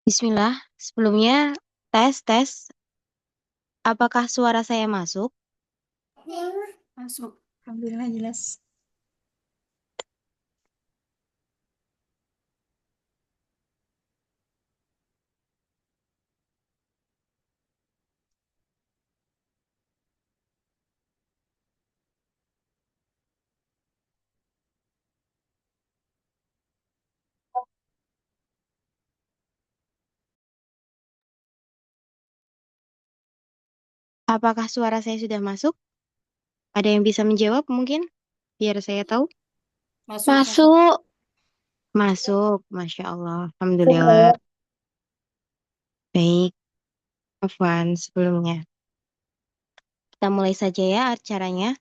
Bismillah, sebelumnya tes. Apakah suara saya masuk? Masuk. Alhamdulillah jelas. Apakah suara saya sudah masuk? Ada yang bisa menjawab mungkin? Biar saya tahu. Masuk, masuk. Masuk. Masuk, Masya Allah. Alhamdulillah. Baik, Afwan sebelumnya. Kita mulai saja ya acaranya.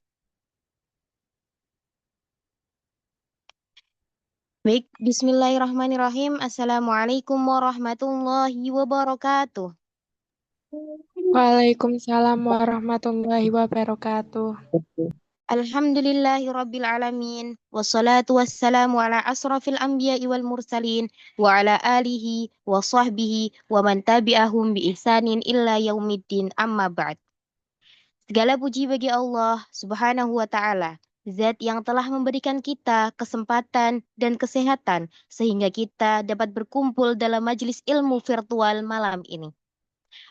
Baik, Bismillahirrahmanirrahim. Assalamualaikum warahmatullahi wabarakatuh. Waalaikumsalam warahmatullahi wabarakatuh. Alhamdulillahi Rabbil Alamin. Wassalatu wassalamu ala asrafil anbiya'i wal mursalin. Wa ala alihi wa sahbihi wa man tabi'ahum bi ihsanin illa yaumiddin amma ba'd. Segala puji bagi Allah subhanahu wa ta'ala. Zat yang telah memberikan kita kesempatan dan kesehatan sehingga kita dapat berkumpul dalam majelis ilmu virtual malam ini.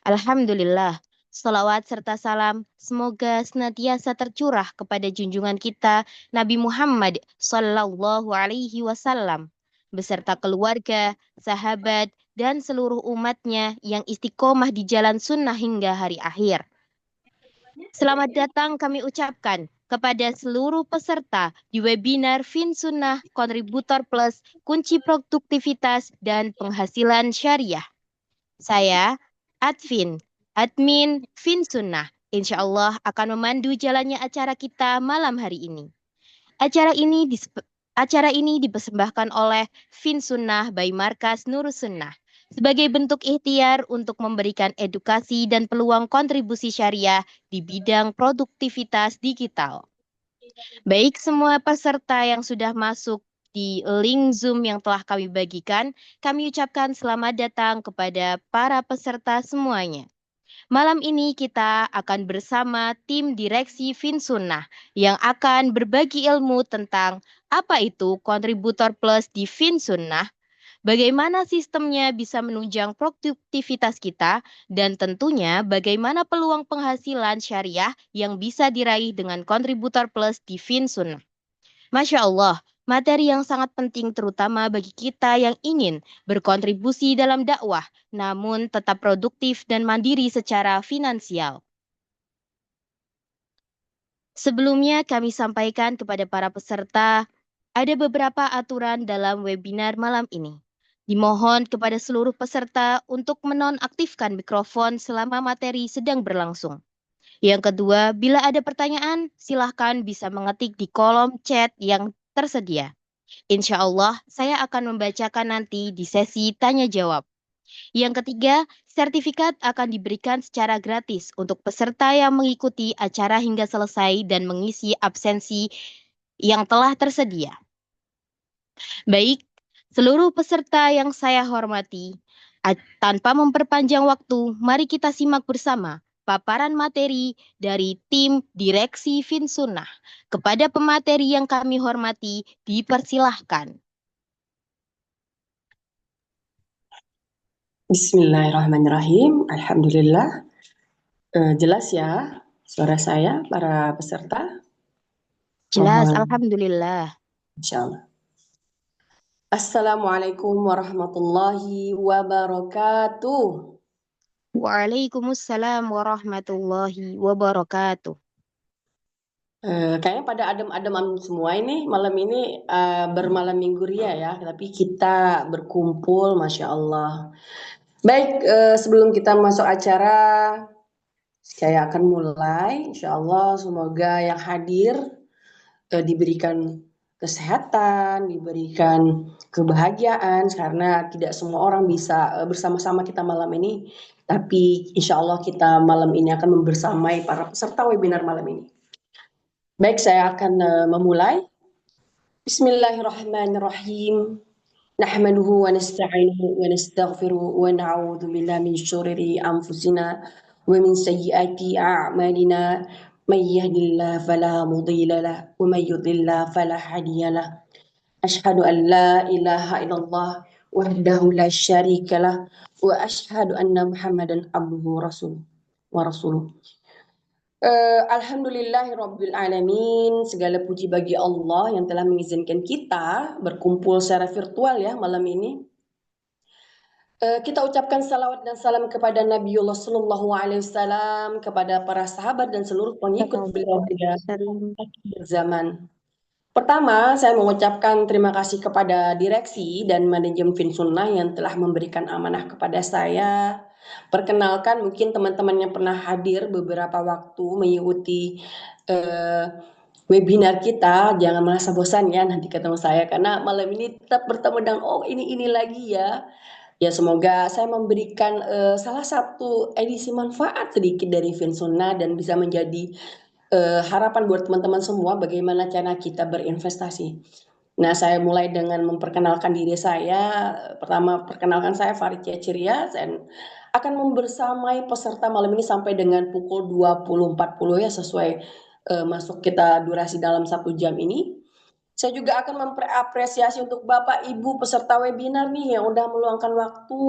Alhamdulillah, salawat serta salam semoga senantiasa tercurah kepada junjungan kita Nabi Muhammad Sallallahu Alaihi Wasallam beserta keluarga, sahabat, dan seluruh umatnya yang istiqomah di jalan sunnah hingga hari akhir. Selamat datang kami ucapkan kepada seluruh peserta di webinar FinSunnah Kontributor Plus Kunci Produktivitas dan Penghasilan Syariah. Saya, admin FinSunnah. Insya Allah akan memandu jalannya acara kita malam hari ini. Acara ini dipersembahkan oleh FinSunnah by Markas Nurus Sunnah sebagai bentuk ikhtiar untuk memberikan edukasi dan peluang kontribusi syariah di bidang produktivitas digital. Baik semua peserta yang sudah masuk di link Zoom yang telah kami bagikan, kami ucapkan selamat datang kepada para peserta semuanya. Malam ini kita akan bersama tim direksi FinSunnah yang akan berbagi ilmu tentang apa itu kontributor plus di FinSunnah, bagaimana sistemnya bisa menunjang produktivitas kita, dan tentunya bagaimana peluang penghasilan syariah yang bisa diraih dengan kontributor plus di FinSunnah. Masya Allah, materi yang sangat penting terutama bagi kita yang ingin berkontribusi dalam dakwah, namun tetap produktif dan mandiri secara finansial. Sebelumnya kami sampaikan kepada para peserta, ada beberapa aturan dalam webinar malam ini. Dimohon kepada seluruh peserta untuk menonaktifkan mikrofon selama materi sedang berlangsung. Yang kedua, bila ada pertanyaan, silahkan bisa mengetik di kolom chat yang tersedia. Insya Allah, saya akan membacakan nanti di sesi tanya jawab. Yang ketiga, sertifikat akan diberikan secara gratis untuk peserta yang mengikuti acara hingga selesai dan mengisi absensi yang telah tersedia. Baik, seluruh peserta yang saya hormati, tanpa memperpanjang waktu, mari kita simak bersama paparan materi dari tim Direksi FinSunnah. Kepada pemateri yang kami hormati, dipersilahkan. Bismillahirrahmanirrahim. Alhamdulillah. Jelas ya suara saya para peserta. Jelas, Mohon Alhamdulillah. insyaallah. Assalamualaikum warahmatullahi wabarakatuh. Waalaikumsalam warahmatullahi wabarakatuh. Kayaknya pada adem-adem semua ini malam ini bermalam minggu ria ya, tapi kita berkumpul, masya Allah. Baik, sebelum kita masuk acara, saya akan mulai. Insya Allah, semoga yang hadir diberikan kesehatan, diberikan kebahagiaan karena tidak semua orang bisa bersama-sama kita malam ini. Tapi insya Allah kita malam ini akan membersamai para peserta webinar malam ini. Baik, saya akan memulai. Bismillahirrahmanirrahim. نحمده ونستعينه ونستغفره ونعوذ بالله من شرور أنفسنا ومن سيئات أعمالنا من يهد الله فلا مضل له ومن يضل فلا هادي له أشهد أن لا إله إلا الله وحده لا شريك له وأشهد أن محمدا عبده ورسوله. Alhamdulillahirabbil alamin. Segala puji bagi Allah yang telah mengizinkan kita berkumpul secara virtual ya malam ini. Kita ucapkan salawat dan salam kepada Nabiullah Sallallahu Alaihi Wasallam, kepada para sahabat dan seluruh pengikut beliau pada akhir zaman. Pertama, saya mengucapkan terima kasih kepada direksi dan manajemen Finsunnah yang telah memberikan amanah kepada saya. Perkenalkan, mungkin teman-teman yang pernah hadir beberapa waktu mengikuti webinar kita, jangan merasa bosan ya nanti ketemu saya, karena malam ini tetap bertemu dengan ini lagi ya. Ya semoga saya memberikan salah satu edisi manfaat sedikit dari Finsunnah dan bisa menjadi harapan buat teman-teman semua bagaimana cara kita berinvestasi. Nah, saya mulai dengan memperkenalkan diri saya. Pertama, perkenalkan saya Farid Ciria. Saya akan membersamai peserta malam ini sampai dengan pukul 20.40 ya, sesuai masuk kita durasi dalam 1 jam ini. Saya juga akan memperapresiasi untuk Bapak Ibu peserta webinar nih yang udah meluangkan waktu.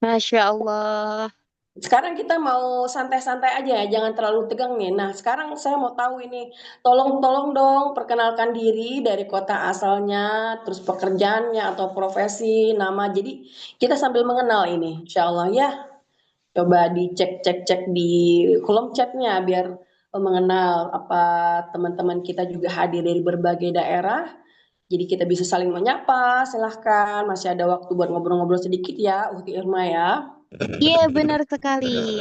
Masya Allah. Sekarang kita mau santai-santai aja ya, jangan terlalu tegang nih. Nah, sekarang saya mau tahu ini, tolong dong perkenalkan diri dari kota asalnya, terus pekerjaannya atau profesi, nama. Jadi kita sambil mengenal ini, insya Allah ya. Coba dicek di kolom chatnya biar mengenal apa teman-teman kita juga hadir dari berbagai daerah. Jadi kita bisa saling menyapa. Silahkan, masih ada waktu buat ngobrol-ngobrol sedikit ya, Uhti Irma ya. Iya, benar sekali.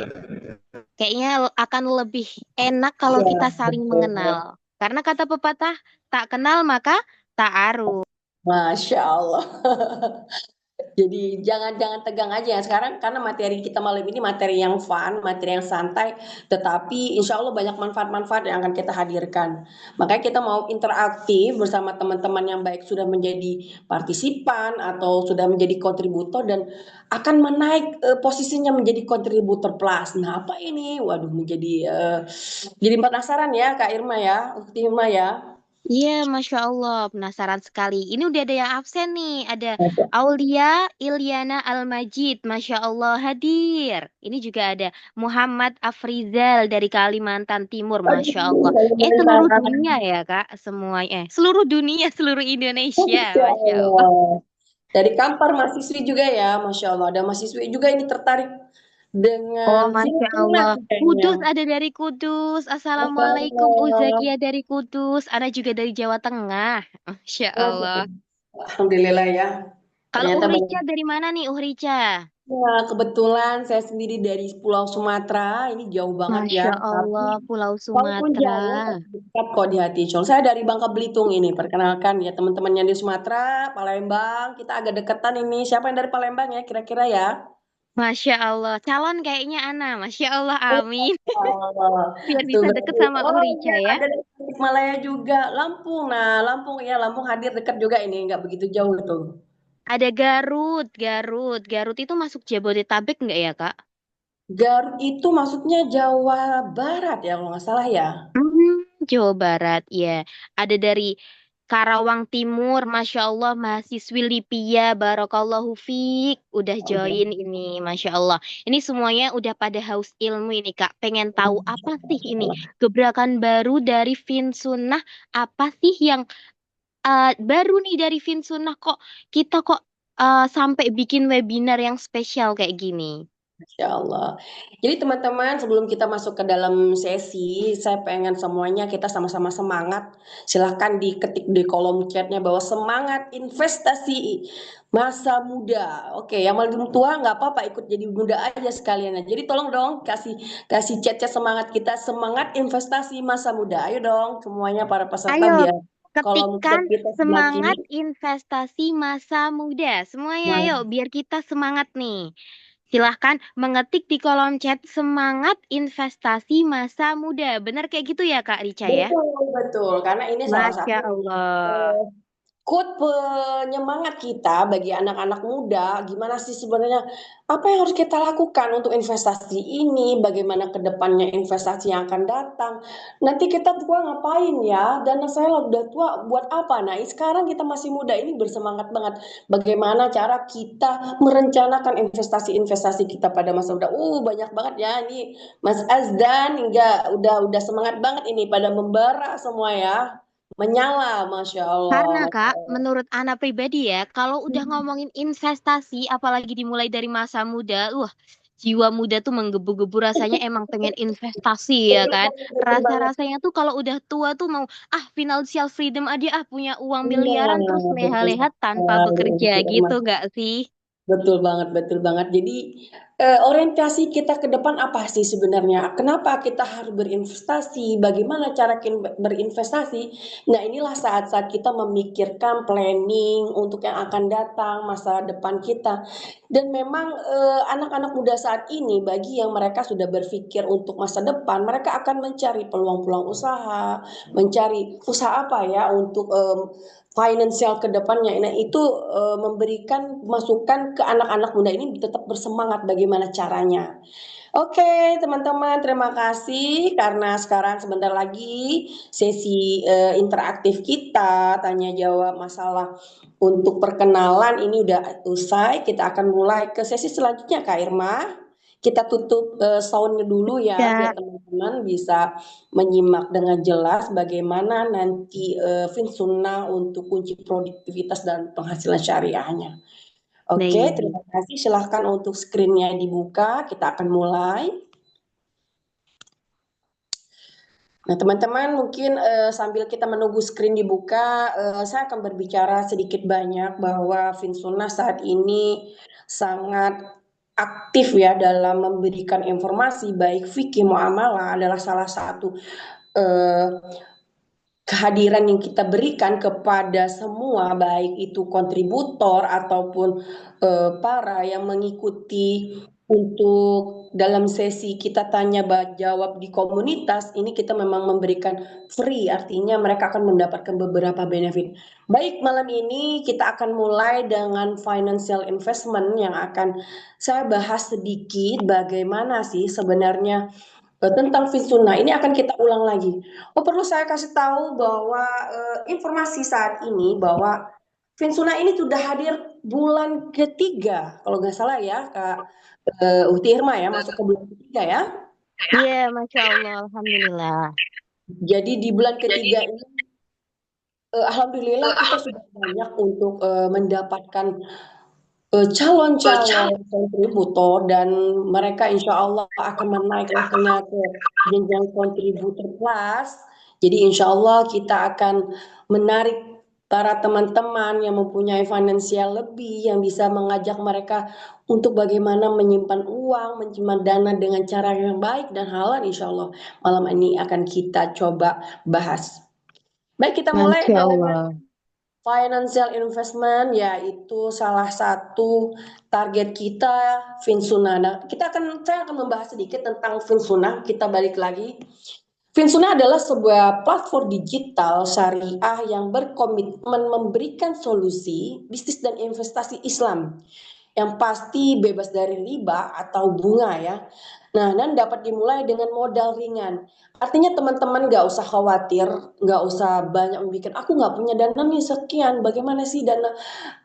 Kayaknya akan lebih enak kalau Ya, kita saling betul. mengenal. Karena kata pepatah, tak kenal maka tak aruf. Masya Allah. Jadi jangan tegang aja ya sekarang, karena materi kita malam ini materi yang fun, materi yang santai, tetapi insya Allah banyak manfaat-manfaat yang akan kita hadirkan. Makanya kita mau interaktif bersama teman-teman yang baik sudah menjadi partisipan atau sudah menjadi kontributor dan akan menaik posisinya menjadi kontributor plus. Nah apa ini? Waduh, jadi penasaran ya Kak Irma ya, Ukti Irma ya. Iya, Masya Allah. Penasaran sekali. Ini udah ada yang absen nih. Ada Aulia Ilyana Al-Majid. Masya Allah hadir. Ini juga ada Muhammad Afrizal dari Kalimantan Timur. Masya Allah. Ini seluruh dunia ya, Kak. Semuanya. Seluruh dunia, seluruh Indonesia. Masya Masya Allah. Allah. Dari Kampar mahasiswi juga ya, Masya Allah. Ada mahasiswi juga ini tertarik Oh, dengan Masya Filipina Allah. kayaknya. Kudus ada dari Kudus. Masya Assalamualaikum. Allah. Uzakia dari Kudus. Ana juga dari Jawa Tengah. Masya Allah. Alhamdulillah ya. Kalau Ternyata banyak. Uhrica dari mana nih, Uhrica? Ya, kebetulan saya sendiri dari Pulau Sumatera. Ini jauh banget ya. Masya Tapi Allah, Pulau walaupun Sumatera. jauh, tapi dekat kok di hati. Col. Saya dari Bangka Belitung ini. Perkenalkan ya teman-teman yang di Sumatera, Palembang. Kita agak deketan ini. Siapa yang dari Palembang ya kira-kira ya? Masya Allah, calon kayaknya Ana. Masya Allah, Oh, amin. Allah. Biar Tuh bisa deket berarti, sama oh Uhrica iya ya. ada dari Tasikmalaya juga, Lampung. Nah, Lampung ya, Lampung hadir dekat juga ini, nggak begitu jauh itu. Ada Garut, Garut. Garut itu masuk Jabodetabek nggak ya, Kak? Garut itu maksudnya Jawa Barat ya, kalau nggak salah ya. Jawa Barat, ya. Ada dari Karawang Timur, Masya Allah, mahasiswi Lipia, Barakallahu Fiq, udah join ini, Masya Allah. Ini semuanya udah pada haus ilmu ini, Kak. Pengen tahu apa sih ini? Gebrakan baru dari Finsunnah, apa sih yang baru nih dari Finsunnah kok kita kok sampai bikin webinar yang spesial kayak gini? Masya Allah. Jadi teman-teman sebelum kita masuk ke dalam sesi, saya pengen semuanya kita sama-sama semangat. Silahkan diketik di kolom chatnya bahwa semangat investasi masa muda. Oke, yang paling tua nggak apa-apa ikut jadi muda aja sekalian. Jadi tolong dong kasih kasih chat-chat semangat kita, semangat investasi masa muda. Ayo dong semuanya para peserta Ayo, biar kolom chat ketikkan kita semangat semakin investasi masa muda. Semuanya ayo, biar kita semangat nih. Silahkan mengetik di kolom chat semangat investasi masa muda. Benar kayak gitu ya, Kak Rica ya? betul betul karena ini salah Masya satu Allah. quote penyemangat kita bagi anak-anak muda, gimana sih sebenarnya apa yang harus kita lakukan untuk investasi ini, bagaimana ke depannya investasi yang akan datang. Nanti kita tua ngapain ya? Dana saya udah tua buat apa? Nah, sekarang kita masih muda ini bersemangat banget. Bagaimana cara kita merencanakan investasi-investasi kita pada masa muda. Banyak banget ya ini Mas Azdan hingga udah semangat banget ini pada membara semua ya. Menyala, Masya Allah. Karena Kak, menurut Ana pribadi ya, kalau udah ngomongin investasi, apalagi dimulai dari masa muda, wah, jiwa muda tuh menggebu-gebu rasanya emang pengen investasi ya Betul kan. banget, betul banget. Rasa-rasanya tuh kalau udah tua tuh mau, financial freedom aja, punya uang miliaran terus Nah, betul leha-leha tanpa sekali bekerja untuk gitu gak sih? betul banget, betul banget. Jadi orientasi kita ke depan apa sih sebenarnya? Kenapa kita harus berinvestasi? Bagaimana cara berinvestasi? Nah, inilah saat-saat kita memikirkan planning untuk yang akan datang, masa depan kita. Dan memang anak-anak muda saat ini, bagi yang mereka sudah berpikir untuk masa depan, mereka akan mencari peluang-peluang usaha, mencari usaha apa ya untuk finansial ke depannya. Nah, itu memberikan masukan ke anak-anak muda ini tetap bersemangat bagaimana caranya. Oke, teman-teman, terima kasih karena sekarang sebentar lagi sesi interaktif kita tanya jawab masalah untuk perkenalan ini udah usai. Kita akan mulai ke sesi selanjutnya, Kak Irma. Kita tutup soundnya dulu ya biar Ya, teman-teman bisa menyimak dengan jelas bagaimana nanti Finsunnah untuk kunci produktivitas dan penghasilan syariahnya. Oke, baik. terima kasih. Silahkan untuk screen-nya dibuka. Kita akan mulai. Nah, teman-teman, mungkin sambil kita menunggu screen dibuka, saya akan berbicara sedikit banyak bahwa Finsunnah saat ini sangat aktif ya dalam memberikan informasi baik fikih muamalah adalah salah satu eh, kehadiran yang kita berikan kepada semua baik itu kontributor ataupun para yang mengikuti untuk dalam sesi kita tanya jawab di komunitas ini kita memang memberikan free artinya mereka akan mendapatkan beberapa benefit. Baik, malam ini kita akan mulai dengan financial investment yang akan saya bahas sedikit bagaimana sih sebenarnya tentang Fitsunnah ini akan kita ulang lagi. Perlu saya kasih tahu bahwa informasi saat ini bahwa Fitsunnah ini sudah hadir bulan ketiga, kalau nggak salah ya, Kak Uhti Irma ya, masuk ke bulan ketiga ya. Iya, Masya Allah, Alhamdulillah. Jadi di bulan ketiga ini, alhamdulillah kita sudah banyak untuk mendapatkan calon-calon kontributor dan mereka insya Allah akan menaik levelnya ke jenjang kontributor plus. Jadi insya Allah kita akan menarik para teman-teman yang mempunyai finansial lebih yang bisa mengajak mereka untuk bagaimana menyimpan uang, menyimpan dana dengan cara yang baik dan halal insya Allah malam ini akan kita coba bahas. Baik, kita mulai Masya dengan Allah. financial investment yaitu salah satu target kita Finsunnah. Nah, saya akan membahas sedikit tentang Finsunnah. Kita balik lagi. Finsunnah adalah sebuah platform digital syariah yang berkomitmen memberikan solusi bisnis dan investasi Islam yang pasti bebas dari riba atau bunga ya. Nah, dan dapat dimulai dengan modal ringan. Artinya teman-teman nggak usah khawatir, nggak usah banyak memikir, aku nggak punya dana nih sekian, bagaimana sih dana,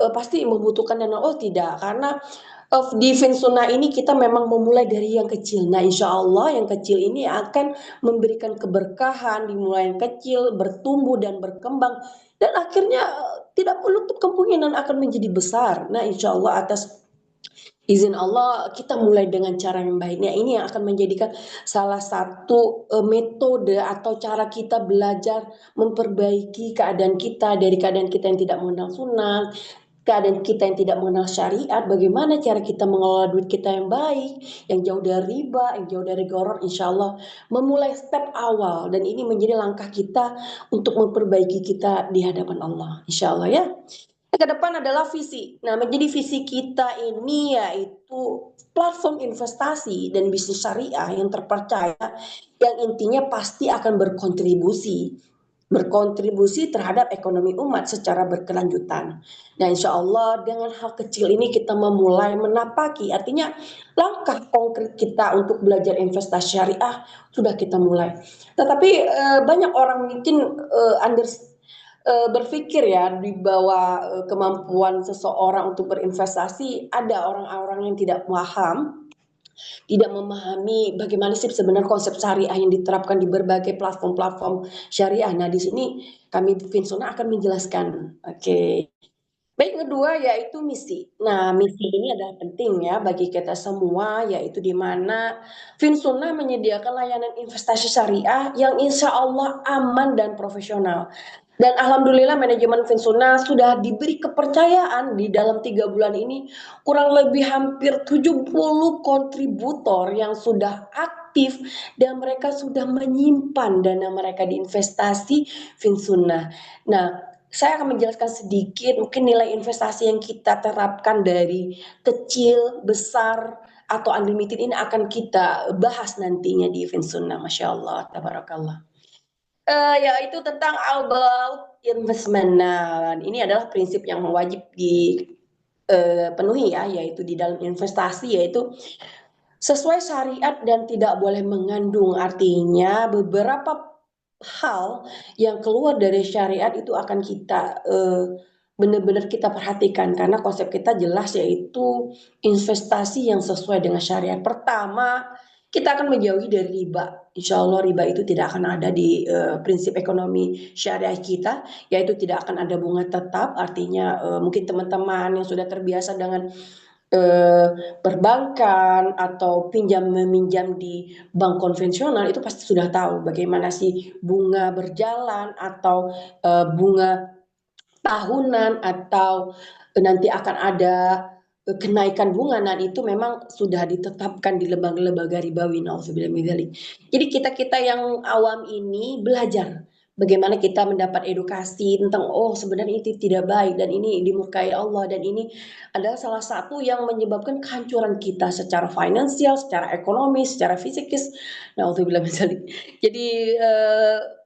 pasti membutuhkan dana. Oh tidak, karena di Finsunnah ini kita memang memulai dari yang kecil. Nah, insya Allah yang kecil ini akan memberikan keberkahan, dimulai yang kecil, bertumbuh dan berkembang, dan akhirnya tidak menutup kemungkinan akan menjadi besar. Nah, insya Allah atas izin Allah kita mulai dengan cara yang baik. Nah, ini yang akan menjadikan salah satu metode atau cara kita belajar memperbaiki keadaan kita dari keadaan kita yang tidak mengenal sunnah, keadaan kita yang tidak mengenal syariat, bagaimana cara kita mengelola duit kita yang baik, yang jauh dari riba, yang jauh dari goror, insya Allah memulai step awal dan ini menjadi langkah kita untuk memperbaiki kita di hadapan Allah, insya Allah ya. Ke depan adalah visi. Nah, menjadi visi kita ini yaitu platform investasi dan bisnis syariah yang terpercaya, yang intinya pasti akan berkontribusi berkontribusi terhadap ekonomi umat secara berkelanjutan. Nah, insya Allah dengan hal kecil ini kita memulai menapaki, artinya langkah konkret kita untuk belajar investasi syariah sudah kita mulai. Tetapi banyak orang mungkin berpikir ya di bawah kemampuan seseorang untuk berinvestasi, ada orang-orang yang tidak paham, tidak memahami bagaimana sih sebenarnya konsep syariah yang diterapkan di berbagai platform-platform syariah. Nah, di sini kami Finsona akan menjelaskan. Oke. Baik, kedua yaitu misi. Nah, misi ini adalah penting ya bagi kita semua, yaitu di mana Finsona menyediakan layanan investasi syariah yang insya Allah aman dan profesional. Dan alhamdulillah manajemen Finsona sudah diberi kepercayaan di dalam 3 bulan ini kurang lebih hampir 70 kontributor yang sudah aktif dan mereka sudah menyimpan dana mereka di investasi Finsona. Nah, saya akan menjelaskan sedikit mungkin nilai investasi yang kita terapkan dari kecil, besar, atau unlimited ini akan kita bahas nantinya di event sunnah. Masya Allah, tabarakallah. Yaitu tentang about investment. Nah, ini adalah prinsip yang wajib dipenuhi ya, yaitu di dalam investasi, yaitu sesuai syariat dan tidak boleh mengandung. Artinya beberapa hal yang keluar dari syariat itu akan kita benar-benar kita perhatikan karena konsep kita jelas yaitu investasi yang sesuai dengan syariat. Pertama, kita akan menjauhi dari riba. Insya Allah riba itu tidak akan ada di prinsip ekonomi syariah kita, yaitu tidak akan ada bunga tetap. Artinya mungkin teman-teman yang sudah terbiasa dengan perbankan atau pinjam meminjam di bank konvensional itu pasti sudah tahu bagaimana sih bunga berjalan atau bunga tahunan atau nanti akan ada kenaikan bunga. Nah, itu memang sudah ditetapkan di lembaga-lembaga ribawi. Nauzubillah min dzalik. Jadi kita-kita yang awam ini belajar bagaimana kita mendapat edukasi tentang sebenarnya itu tidak baik dan ini dimurkai Allah dan ini adalah salah satu yang menyebabkan kehancuran kita secara finansial, secara ekonomi, secara fisikis. Nauzubillah min dzalik. Jadi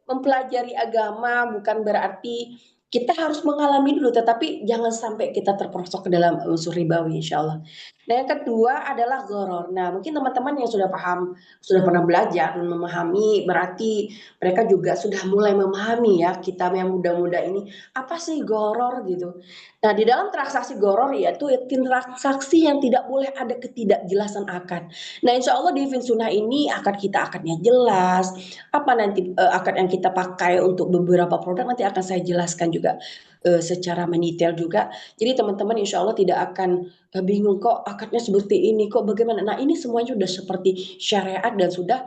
mempelajari agama bukan berarti kita harus mengalami dulu, tetapi jangan sampai kita terperosok ke dalam unsur ribawi, insya Allah. Nah, yang kedua adalah gharar. Nah, mungkin teman-teman yang sudah paham, sudah pernah belajar dan memahami, berarti mereka juga sudah mulai memahami ya, kita yang muda-muda ini, apa sih gharar gitu. Nah, di dalam transaksi gharar yaitu transaksi yang tidak boleh ada ketidakjelasan akad. Nah, insya Allah di Finsuna ini akadnya jelas, apa nanti akad yang kita pakai untuk beberapa produk nanti akan saya jelaskan juga secara mendetail juga. Jadi teman-teman insya Allah tidak akan bingung kok akadnya seperti ini, kok bagaimana. Nah, ini semuanya sudah seperti syariat dan sudah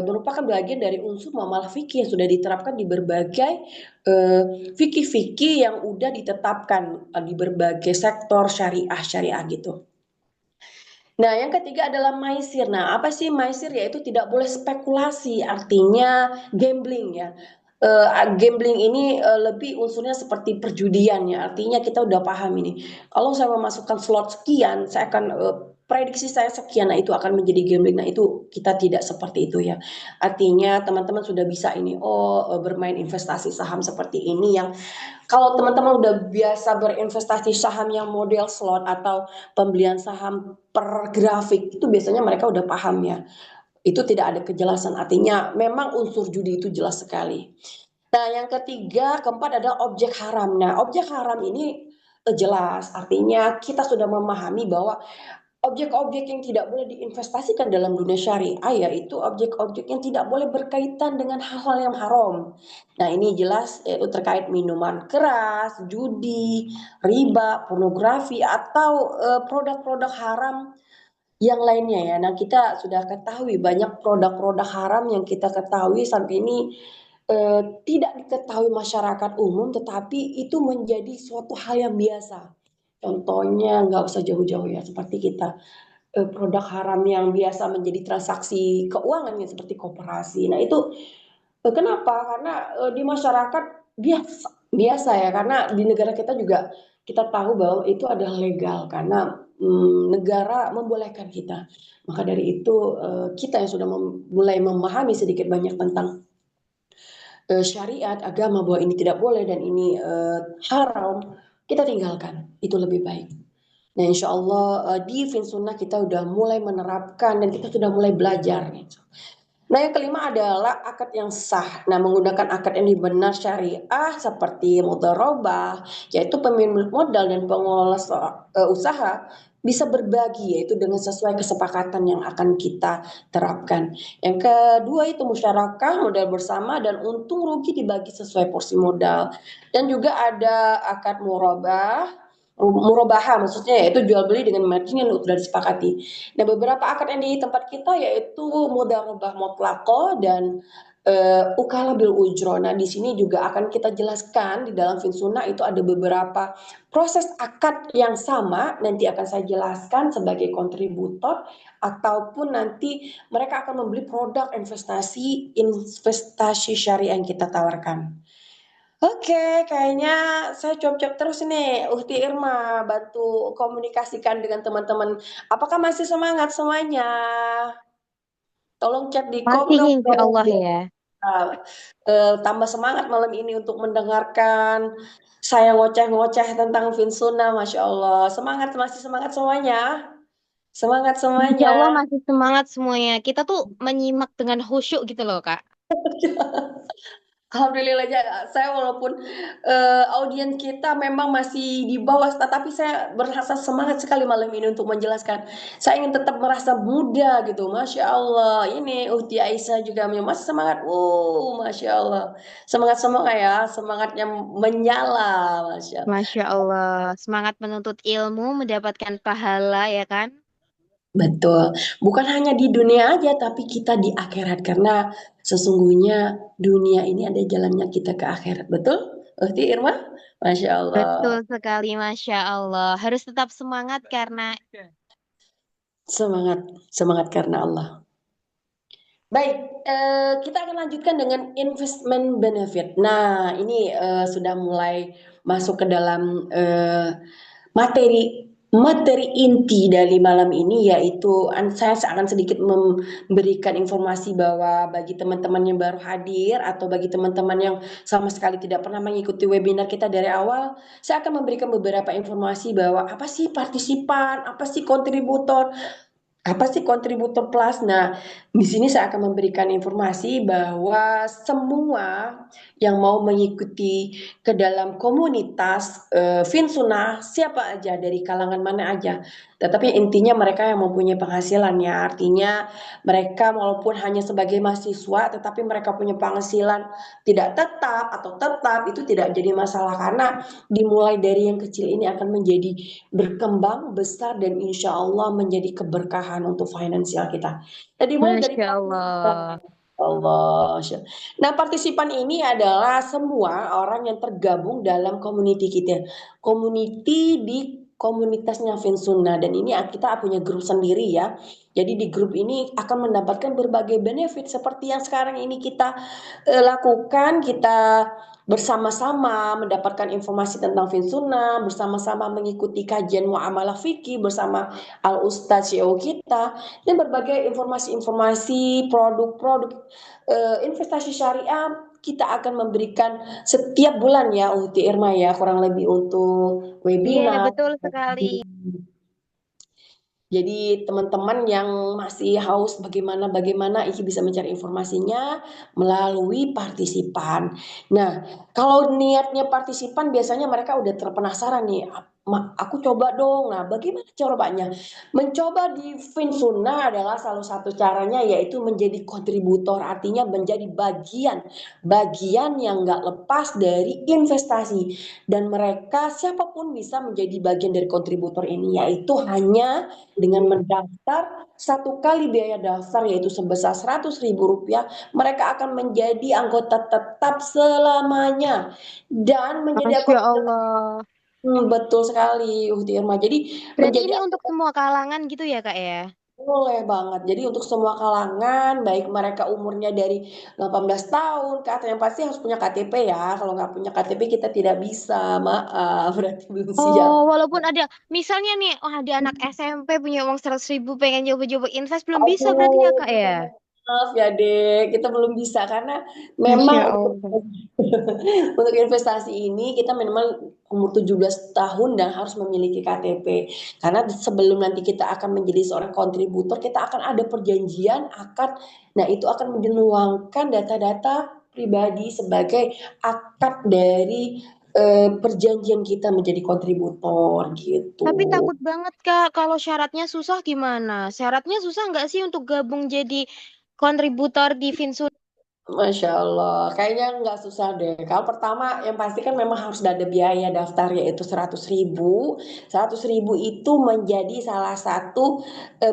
merupakan bagian dari unsur muamalah fikih yang sudah diterapkan di berbagai fikih-fikih yang sudah ditetapkan di berbagai sektor syariah gitu. Nah, yang ketiga adalah maisir. Nah, apa sih maisir? Yaitu tidak boleh spekulasi, artinya gambling ya. Gambling ini lebih unsurnya seperti perjudian ya. Artinya kita udah paham ini. Kalau saya memasukkan slot sekian, saya akan prediksi saya sekian. Nah, itu akan menjadi gambling. Nah, itu kita tidak seperti itu ya. Artinya teman-teman sudah bisa ini bermain investasi saham seperti ini yang kalau teman-teman udah biasa berinvestasi saham yang model slot atau pembelian saham per grafik itu biasanya mereka udah paham ya. Itu tidak ada kejelasan, artinya memang unsur judi itu jelas sekali. Nah, yang ketiga, keempat adalah objek haram. Nah, objek haram ini jelas, artinya kita sudah memahami bahwa objek-objek yang tidak boleh diinvestasikan dalam dunia syariah yaitu objek-objek yang tidak boleh berkaitan dengan hal-hal yang haram. Nah, ini jelas yaitu terkait minuman keras, judi, riba, pornografi atau produk-produk haram yang lainnya ya. Nah, kita sudah ketahui banyak produk-produk haram yang kita ketahui sampai ini tidak diketahui masyarakat umum, tetapi itu menjadi suatu hal yang biasa. Contohnya nggak usah jauh-jauh ya, seperti kita produk haram yang biasa menjadi transaksi keuangan ya seperti koperasi. Nah, itu kenapa? Karena di masyarakat biasa biasa ya, karena di negara kita juga kita tahu bahwa itu adalah legal karena negara membolehkan kita. Maka dari itu kita yang sudah mulai memahami sedikit banyak tentang syariat agama bahwa ini tidak boleh dan ini haram, kita tinggalkan. Itu lebih baik. Nah, insya Allah di Finsunnah kita udah mulai menerapkan dan kita sudah mulai belajar gitu. Nah, yang kelima adalah akad yang sah. Nah, menggunakan akad yang benar syariah seperti mudharabah, yaitu pemilik modal dan pengelola usaha bisa berbagi yaitu dengan sesuai kesepakatan yang akan kita terapkan. Yang kedua itu musyarakah, modal bersama dan untung rugi dibagi sesuai porsi modal. Dan juga ada akad murabaha maksudnya yaitu jual beli dengan margin yang sudah disepakati. Nah, beberapa akad yang di tempat kita yaitu mudharabah mutlaqah dan ukala bil ujro. Nah, di sini juga akan kita jelaskan di dalam Finsunnah itu ada beberapa proses akad yang sama nanti akan saya jelaskan sebagai kontributor ataupun nanti mereka akan membeli produk investasi syariah yang kita tawarkan. Oke, kayaknya saya cuap-cuap terus nih, Uhti Irma, bantu komunikasikan dengan teman-teman. Apakah masih semangat semuanya? Tolong chat di kom Masih dong, insya Allah biar ya. tambah semangat malam ini untuk mendengarkan saya ngoceh-ngoceh tentang Vinsuna, Masya Allah. Semangat, masih semangat semuanya? Semangat Insya Allah semuanya. masih semangat semuanya. Kita tuh menyimak dengan khusyuk gitu loh, Kak. Alhamdulillah ya, saya walaupun audiens kita memang masih di bawah, tapi saya merasa semangat sekali malam ini untuk menjelaskan. Saya ingin tetap merasa muda gitu, Masya Allah. Ini Uhti Aisyah juga masih semangat. Masya Allah. Semangat semangat ya, semangatnya menyala, Masya Allah. Masya Allah. Semangat menuntut ilmu, mendapatkan pahala ya kan? Betul. Bukan hanya di dunia aja, tapi kita di akhirat. Karena sesungguhnya dunia ini ada jalannya kita ke akhirat. Betul? Uhti Irma? Masya Betul Allah. sekali, Masya Allah. Harus tetap semangat karena Semangat, semangat karena Allah. Baik, kita akan lanjutkan dengan investment benefit. Nah, ini sudah mulai masuk ke dalam materi materi inti dari malam ini yaitu saya akan sedikit memberikan informasi bahwa bagi teman-teman yang baru hadir atau bagi teman-teman yang sama sekali tidak pernah mengikuti webinar kita dari awal, saya akan memberikan beberapa informasi bahwa apa sih partisipan, apa sih kontributor, apa sih kontributor plus? Nah, di sini saya akan memberikan informasi bahwa semua yang mau mengikuti ke dalam komunitas Finsuna, siapa aja dari kalangan mana aja. Tetapi intinya mereka yang mempunyai penghasilan ya, artinya mereka walaupun hanya sebagai mahasiswa, tetapi mereka punya penghasilan tidak tetap atau tetap itu tidak jadi masalah karena dimulai dari yang kecil ini akan menjadi berkembang besar dan insya Allah menjadi keberkahan untuk finansial kita. Jadi mulai dari Masya Allah. Allah. Nah, partisipan ini adalah semua orang yang tergabung dalam community kita. Community di komunitasnya Vinsuna dan ini kita punya grup sendiri ya. Jadi di grup ini akan mendapatkan berbagai benefit seperti yang sekarang ini kita lakukan, kita bersama-sama mendapatkan informasi tentang Vinsuna, bersama-sama mengikuti kajian muamalah fikih bersama Al Ustadz CEO kita dan berbagai informasi-informasi produk-produk investasi syariah kita akan memberikan setiap bulan ya Uhti Irma ya kurang lebih untuk Iya, webinar. betul sekali. Jadi teman-teman yang masih haus bagaimana ini bisa mencari informasinya melalui partisipan. Nah, kalau niatnya partisipan biasanya mereka udah terpenasaran nih, aku coba dong. Nah, bagaimana caranya? Mencoba di Finsuna adalah salah satu caranya yaitu menjadi kontributor, artinya menjadi bagian yang nggak lepas dari investasi. Dan mereka siapapun bisa menjadi bagian dari kontributor ini, yaitu hanya dengan mendaftar satu kali biaya daftar yaitu sebesar Rp100.000, mereka akan menjadi anggota tetap selamanya dan menjadi Masya anggota tetap. Allah. Betul sekali, Uhti Irma. Jadi Berarti menjadi ini untuk anggota semua kalangan gitu ya, Kak ya? boleh banget. Jadi untuk semua kalangan, baik mereka umurnya dari 18 tahun ke atas, yang pasti harus punya KTP ya. Kalau nggak punya KTP kita tidak bisa, maaf, berarti belum siap. Oh, walaupun ada, misalnya nih, oh ada anak SMP punya uang 100.000 pengen coba-coba invest, belum bisa berarti ya, Aduh, Kak ya? Maaf ya Dek, kita belum bisa karena Masya memang untuk Allah. untuk investasi ini kita minimal umur 17 tahun dan harus memiliki KTP. Karena sebelum nanti kita akan menjadi seorang kontributor, kita akan ada perjanjian akad. Nah, itu akan menuangkan data-data pribadi sebagai akad dari perjanjian kita menjadi kontributor Tapi gitu. takut banget Kak, kalau syaratnya susah gimana? Syaratnya susah nggak sih untuk gabung jadi kontributor di Finsun? Masya Allah, kayaknya nggak susah deh. Kalau pertama yang pasti kan memang harus ada biaya daftar yaitu 100.000. 100.000 itu menjadi salah satu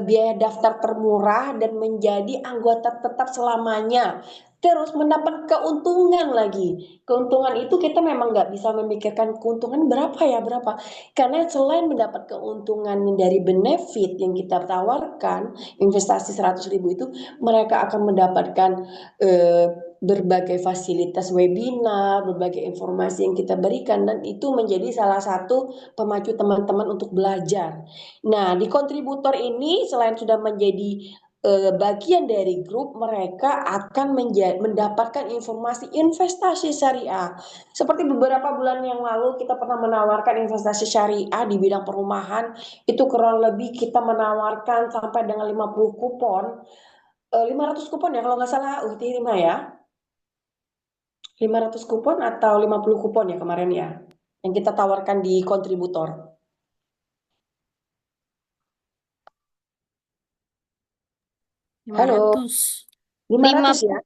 biaya daftar termurah dan menjadi anggota tetap selamanya. Terus mendapat keuntungan lagi. Keuntungan itu kita memang nggak bisa memikirkan keuntungan berapa ya berapa. Karena selain mendapat keuntungan dari benefit yang kita tawarkan, investasi 100.000 itu mereka akan mendapatkan eh, berbagai fasilitas webinar, berbagai informasi yang kita berikan dan itu menjadi salah satu pemacu teman-teman untuk belajar. Nah, di kontributor ini selain sudah menjadi bagian dari grup, mereka akan mendapatkan informasi investasi syariah. Seperti beberapa bulan yang lalu kita pernah menawarkan investasi syariah di bidang perumahan, itu kurang lebih kita menawarkan sampai dengan 50 kupon. 500 kupon ya kalau nggak salah UT 5 ya. 500 kupon atau 50 kupon ya kemarin ya, yang kita tawarkan di kontributor. 500. Halo, 500 ya?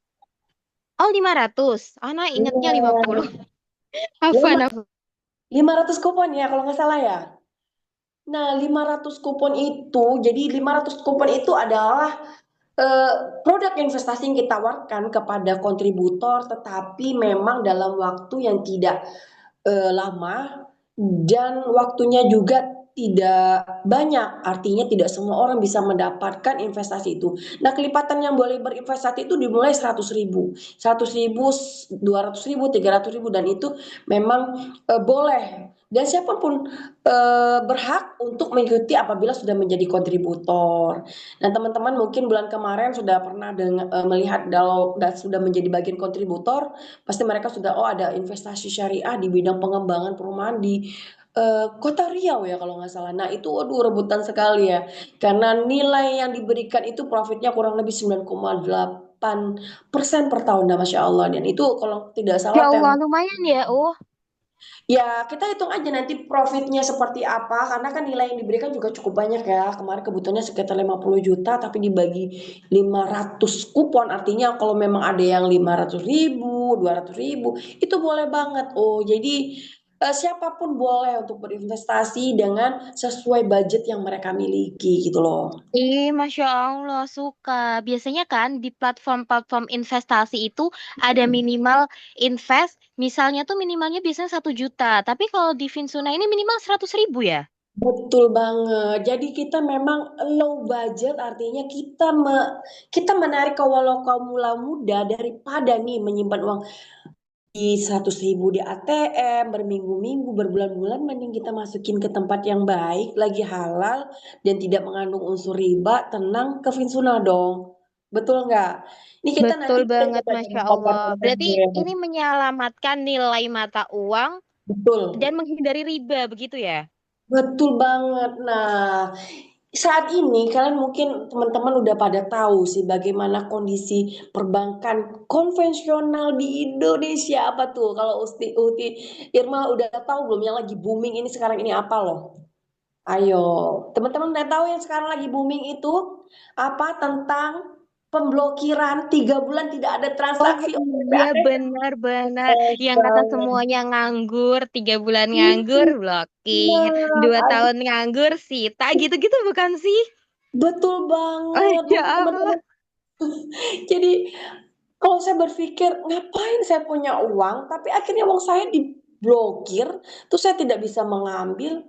50. Oh, 500. Anak ingetnya 50. Iya, Hafan, hafan. 500 kupon ya kalau nggak salah ya. Nah, 500 kupon itu, jadi 500 kupon itu adalah eh, produk investasi yang kita tawarkan kepada kontributor, tetapi memang dalam waktu yang tidak lama dan waktunya juga tidak banyak. Artinya tidak semua orang bisa mendapatkan investasi itu. Nah, kelipatan yang boleh berinvestasi itu dimulai 100.000, 100.000, 200.000, 300.000 dan itu memang boleh. Dan siapapun berhak untuk mengikuti apabila sudah menjadi kontributor. Nah, teman-teman mungkin bulan kemarin sudah pernah melihat kalau sudah menjadi bagian kontributor, pasti mereka sudah oh ada investasi syariah di bidang pengembangan perumahan di Kota Riau ya kalau nggak salah. Nah itu waduh rebutan sekali ya. Karena nilai yang diberikan itu profitnya kurang lebih 9,8% per tahun. Nah, Masya Allah. Dan itu kalau tidak Ya salah Allah, lumayan ya. Oh, ya, kita hitung aja nanti profitnya seperti apa, karena kan nilai yang diberikan juga cukup banyak ya. Kemarin kebutuhannya sekitar 50 juta, tapi dibagi 500 kupon. Artinya kalau memang ada yang 500.000, 200.000, itu boleh banget. Oh, jadi siapapun boleh untuk berinvestasi dengan sesuai budget yang mereka miliki gitu loh. Masya Allah, suka. Biasanya kan di platform-platform investasi itu ada minimal invest, misalnya tuh minimalnya biasanya 1 juta. Tapi kalau di Finsuna ini minimal 100.000 ya? Betul banget. Jadi kita memang low budget artinya kita menarik ke walau kaum mula muda daripada nih menyimpan uang di 100.000 di ATM berminggu-minggu berbulan-bulan mending kita masukin ke tempat yang baik lagi halal dan tidak mengandung unsur riba tenang ke Vinsuna dong. Betul nggak? Ini kita nanti Betul share banget, kepada Masya Allah. Berarti partner-partner. ini menyelamatkan nilai mata uang dan Betul. menghindari riba, begitu ya? Betul banget. Nah, saat ini kalian mungkin teman-teman udah pada tahu sih bagaimana kondisi perbankan konvensional di Indonesia apa tuh? Kalau Uti Irma udah tahu belum yang lagi booming ini sekarang ini apa loh? Ayo, teman-teman udah tahu yang sekarang lagi booming itu apa tentang pemblokiran 3 bulan tidak ada Oh transaksi OTP iya, ATM. benar-benar. Yang Masya kata Allah. semuanya nganggur, 3 bulan nganggur, blocking. Benar, 2 tahun nganggur, sita. Gitu-gitu bukan sih? betul banget. Masya Mungkin Allah. teman-teman jadi kalau saya berpikir ngapain saya punya uang tapi akhirnya uang saya diblokir, terus saya tidak bisa mengambil,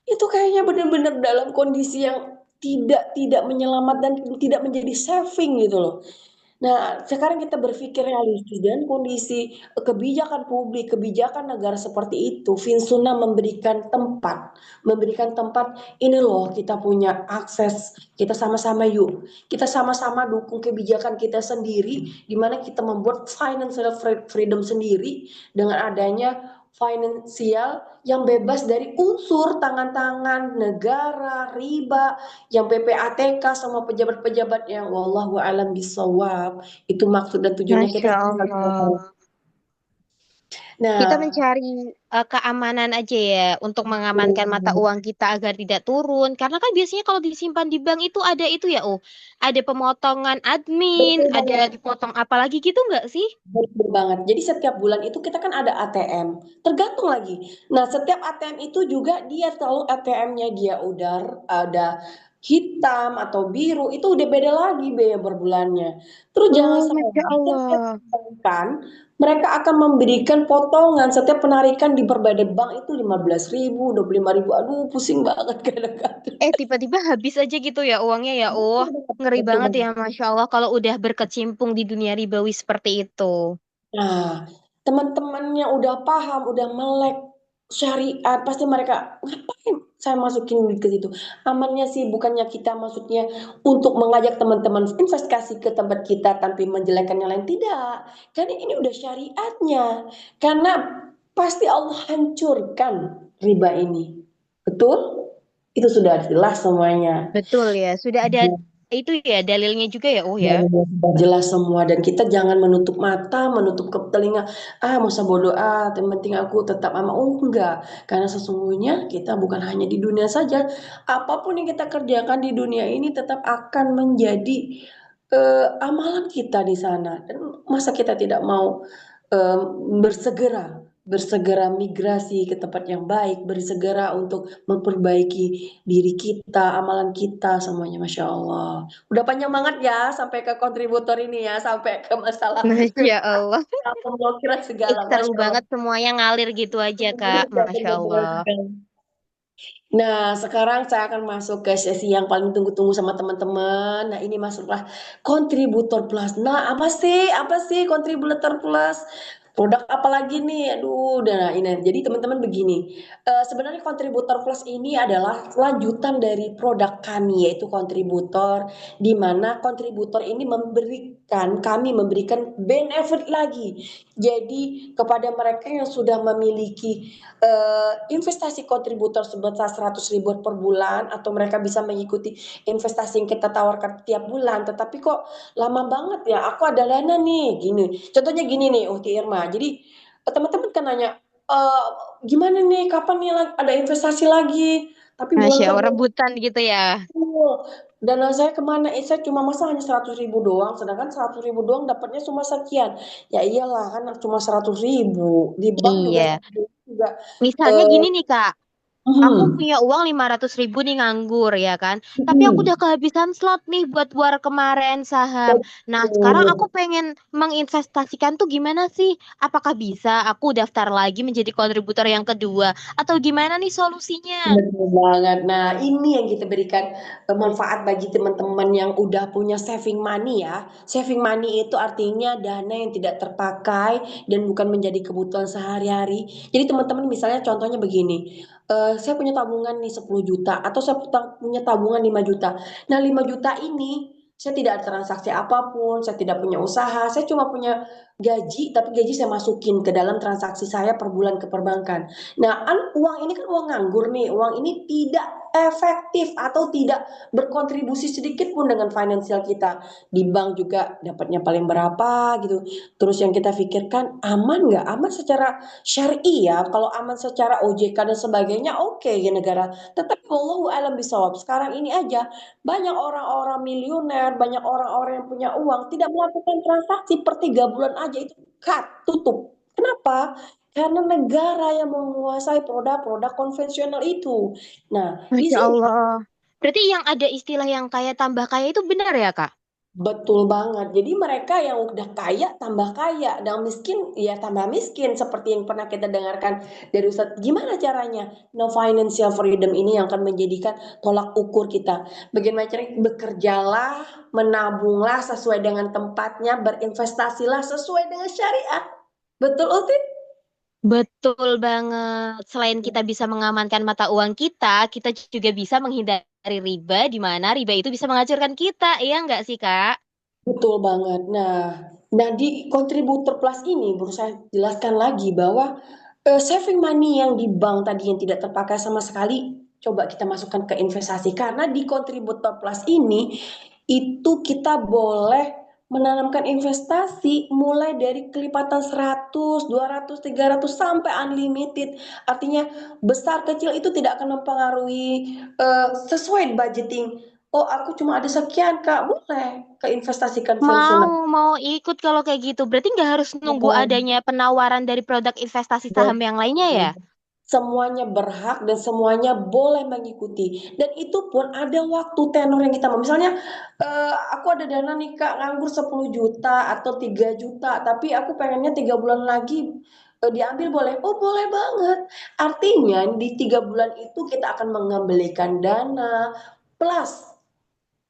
itu kayaknya benar-benar dalam kondisi yang tidak tidak menyelamat dan tidak menjadi saving gitu loh. Nah, sekarang kita berpikir realistis dan kondisi kebijakan publik, kebijakan negara seperti itu, Vinsuna memberikan tempat, ini loh kita punya akses, kita sama-sama yuk, kita sama-sama dukung kebijakan kita sendiri, di mana kita membuat financial freedom sendiri dengan adanya finansial yang bebas dari unsur tangan-tangan negara, riba, yang PPATK sama pejabat-pejabat yang wallahu alam bisawab itu maksud dan tujuannya kita Masya Allah. Kita nah mencari keamanan aja ya untuk mengamankan mata uang kita agar tidak turun. Karena kan biasanya kalau disimpan di bank itu ada itu ya, oh, ada pemotongan admin, betul ada banget, dipotong apa lagi gitu nggak sih? betul banget. Jadi setiap bulan itu kita kan ada ATM, tergantung lagi. Nah, setiap ATM itu juga dia tahu ATM-nya dia udah ada hitam atau biru, itu udah beda lagi biaya berbulannya. Terus jangan Oh, salah, Masya setiap Allah. perbankan mereka akan memberikan potongan setiap penarikan di berbagai bank itu 15.000, 25.000. Aduh, pusing banget kadang-kadang. Tiba-tiba habis aja gitu ya uangnya ya. Oh, Betul banget, ngeri betul banget banget. ya, Masya Allah, kalau udah berkecimpung di dunia ribawi seperti itu. Nah, teman-temannya udah paham, udah melek syariat, pasti mereka ngapain saya masukin duit ke situ. Amannya sih bukannya kita maksudnya untuk mengajak teman-teman investasi ke tempat kita tanpa menjelekkan yang lain, tidak. Karena ini udah syariatnya. Karena pasti Allah hancurkan riba ini. Betul? Itu sudah jelas semuanya. Betul ya, sudah ada itu ya dalilnya juga ya, oh ya. Sudah jelas semua dan kita jangan menutup mata, menutup ke telinga. Ah, masa bodoh ah, yang penting aku tetap aman. Oh, enggak. Karena sesungguhnya kita bukan hanya di dunia saja. Apapun yang kita kerjakan di dunia ini tetap akan menjadi amalan kita di sana. Dan masa kita tidak mau em, bersegera bersegera migrasi ke tempat yang baik, bersegera untuk memperbaiki diri kita, amalan kita, semuanya, masya Allah. Udah panjang banget ya sampai ke kontributor ini ya, sampai ke masalah Masya Allah. pemblokiran segala, Seru masya Allah. banget semuanya ngalir gitu aja, Kak. Masya Benar-benar Allah. sekali. Nah, sekarang saya akan masuk ke sesi yang paling tunggu-tunggu sama teman-teman. Nah, ini masuklah kontributor plus. Nah, apa sih kontributor plus? Produk apa lagi nih? Aduh, nah ini. Jadi teman-teman begini, sebenarnya kontributor plus ini adalah lanjutan dari produk kami yaitu kontributor, di mana kontributor ini kami memberikan benefit lagi. Jadi kepada mereka yang sudah memiliki investasi kontributor sebesar 100.000 per bulan atau mereka bisa mengikuti investasi yang kita tawarkan tiap bulan, tetapi kok lama banget ya, aku ada dana nih, gini. Contohnya gini nih, Uhti Irma. Jadi teman-teman kan nanya, eee, gimana nih, kapan nih ada investasi lagi? Tapi bulan Masya per Allah, bulan rebutan gitu ya. betul. Dana saya kemana? Saya cuma masa hanya 100.000 doang, sedangkan 100.000 doang dapatnya cuma sekian. Ya iyalah kan cuma 100.000 di bank juga Iya. 100.000 juga, Misalnya eee gini nih, Kak. Aku mhm, punya uang 500.000 nih nganggur ya kan. Tapi aku mhm. udah kehabisan slot nih buat war kemarin saham. Nah, sekarang aku Betul, pengen menginvestasikan tuh gimana sih? Apakah bisa aku daftar lagi menjadi kontributor yang kedua? Atau gimana nih solusinya? betul banget. Nah, ini yang kita berikan manfaat bagi teman-teman yang udah punya saving money ya. Saving money itu artinya dana yang tidak terpakai dan bukan menjadi kebutuhan sehari-hari. Jadi teman-teman misalnya contohnya begini, saya punya tabungan nih 10 juta atau saya punya tabungan 5 juta. Nah, 5 juta ini saya tidak ada transaksi apapun, saya tidak punya usaha, saya cuma punya gaji, tapi gaji saya masukin ke dalam transaksi saya per bulan ke perbankan. Nah, uang ini kan uang nganggur nih, uang ini tidak efektif atau tidak berkontribusi sedikit pun dengan finansial kita. Di bank juga dapatnya paling berapa gitu. Terus yang kita pikirkan aman nggak? Aman secara syar'i ya. Kalau aman secara OJK dan sebagainya oke ya negara. Tetapi wallahu alam bisawab. Sekarang ini aja banyak orang-orang miliuner, banyak orang-orang yang punya uang tidak melakukan transaksi per 3 bulan aja itu cut, tutup. Kenapa? Karena negara yang menguasai produk-produk konvensional itu. Nah, di Masya sini Allah. Berarti yang ada istilah yang kaya tambah kaya itu benar ya, Kak? Betul banget. Jadi mereka yang udah kaya tambah kaya, dan miskin ya tambah miskin seperti yang pernah kita dengarkan dari Ustadz. Gimana caranya? No financial freedom ini yang akan menjadikan tolak ukur kita. Bagaimana caranya? Bekerjalah, menabunglah sesuai dengan tempatnya, berinvestasilah sesuai dengan syariat. Betul, Uti? Betul banget. Selain kita bisa mengamankan mata uang kita juga bisa menghindari riba, di mana riba itu bisa menghancurkan kita. Iya nggak sih, Kak? Betul banget. Nah di kontributor plus ini baru saya jelaskan lagi bahwa saving money yang di bank tadi yang tidak terpakai sama sekali, coba kita masukkan ke investasi. Karena di kontributor plus ini itu kita boleh menanamkan investasi mulai dari kelipatan 100, 200, 300 sampai unlimited. Artinya besar kecil itu tidak akan mempengaruhi sesuai budgeting. Oh, aku cuma ada sekian, Kak. Boleh keinvestasikan Mau, Finsuna. mau ikut kalau kayak gitu. Berarti nggak harus nunggu adanya penawaran dari produk investasi saham yang lainnya ya? Betul. Semuanya berhak dan semuanya boleh mengikuti. Dan itu pun ada waktu tenor yang kita mau. Misalnya aku ada dana nih Kak nganggur 10 juta atau 3 juta, tapi aku pengennya 3 bulan lagi diambil boleh? Oh boleh banget. Artinya di 3 bulan itu kita akan mengembalikan dana plus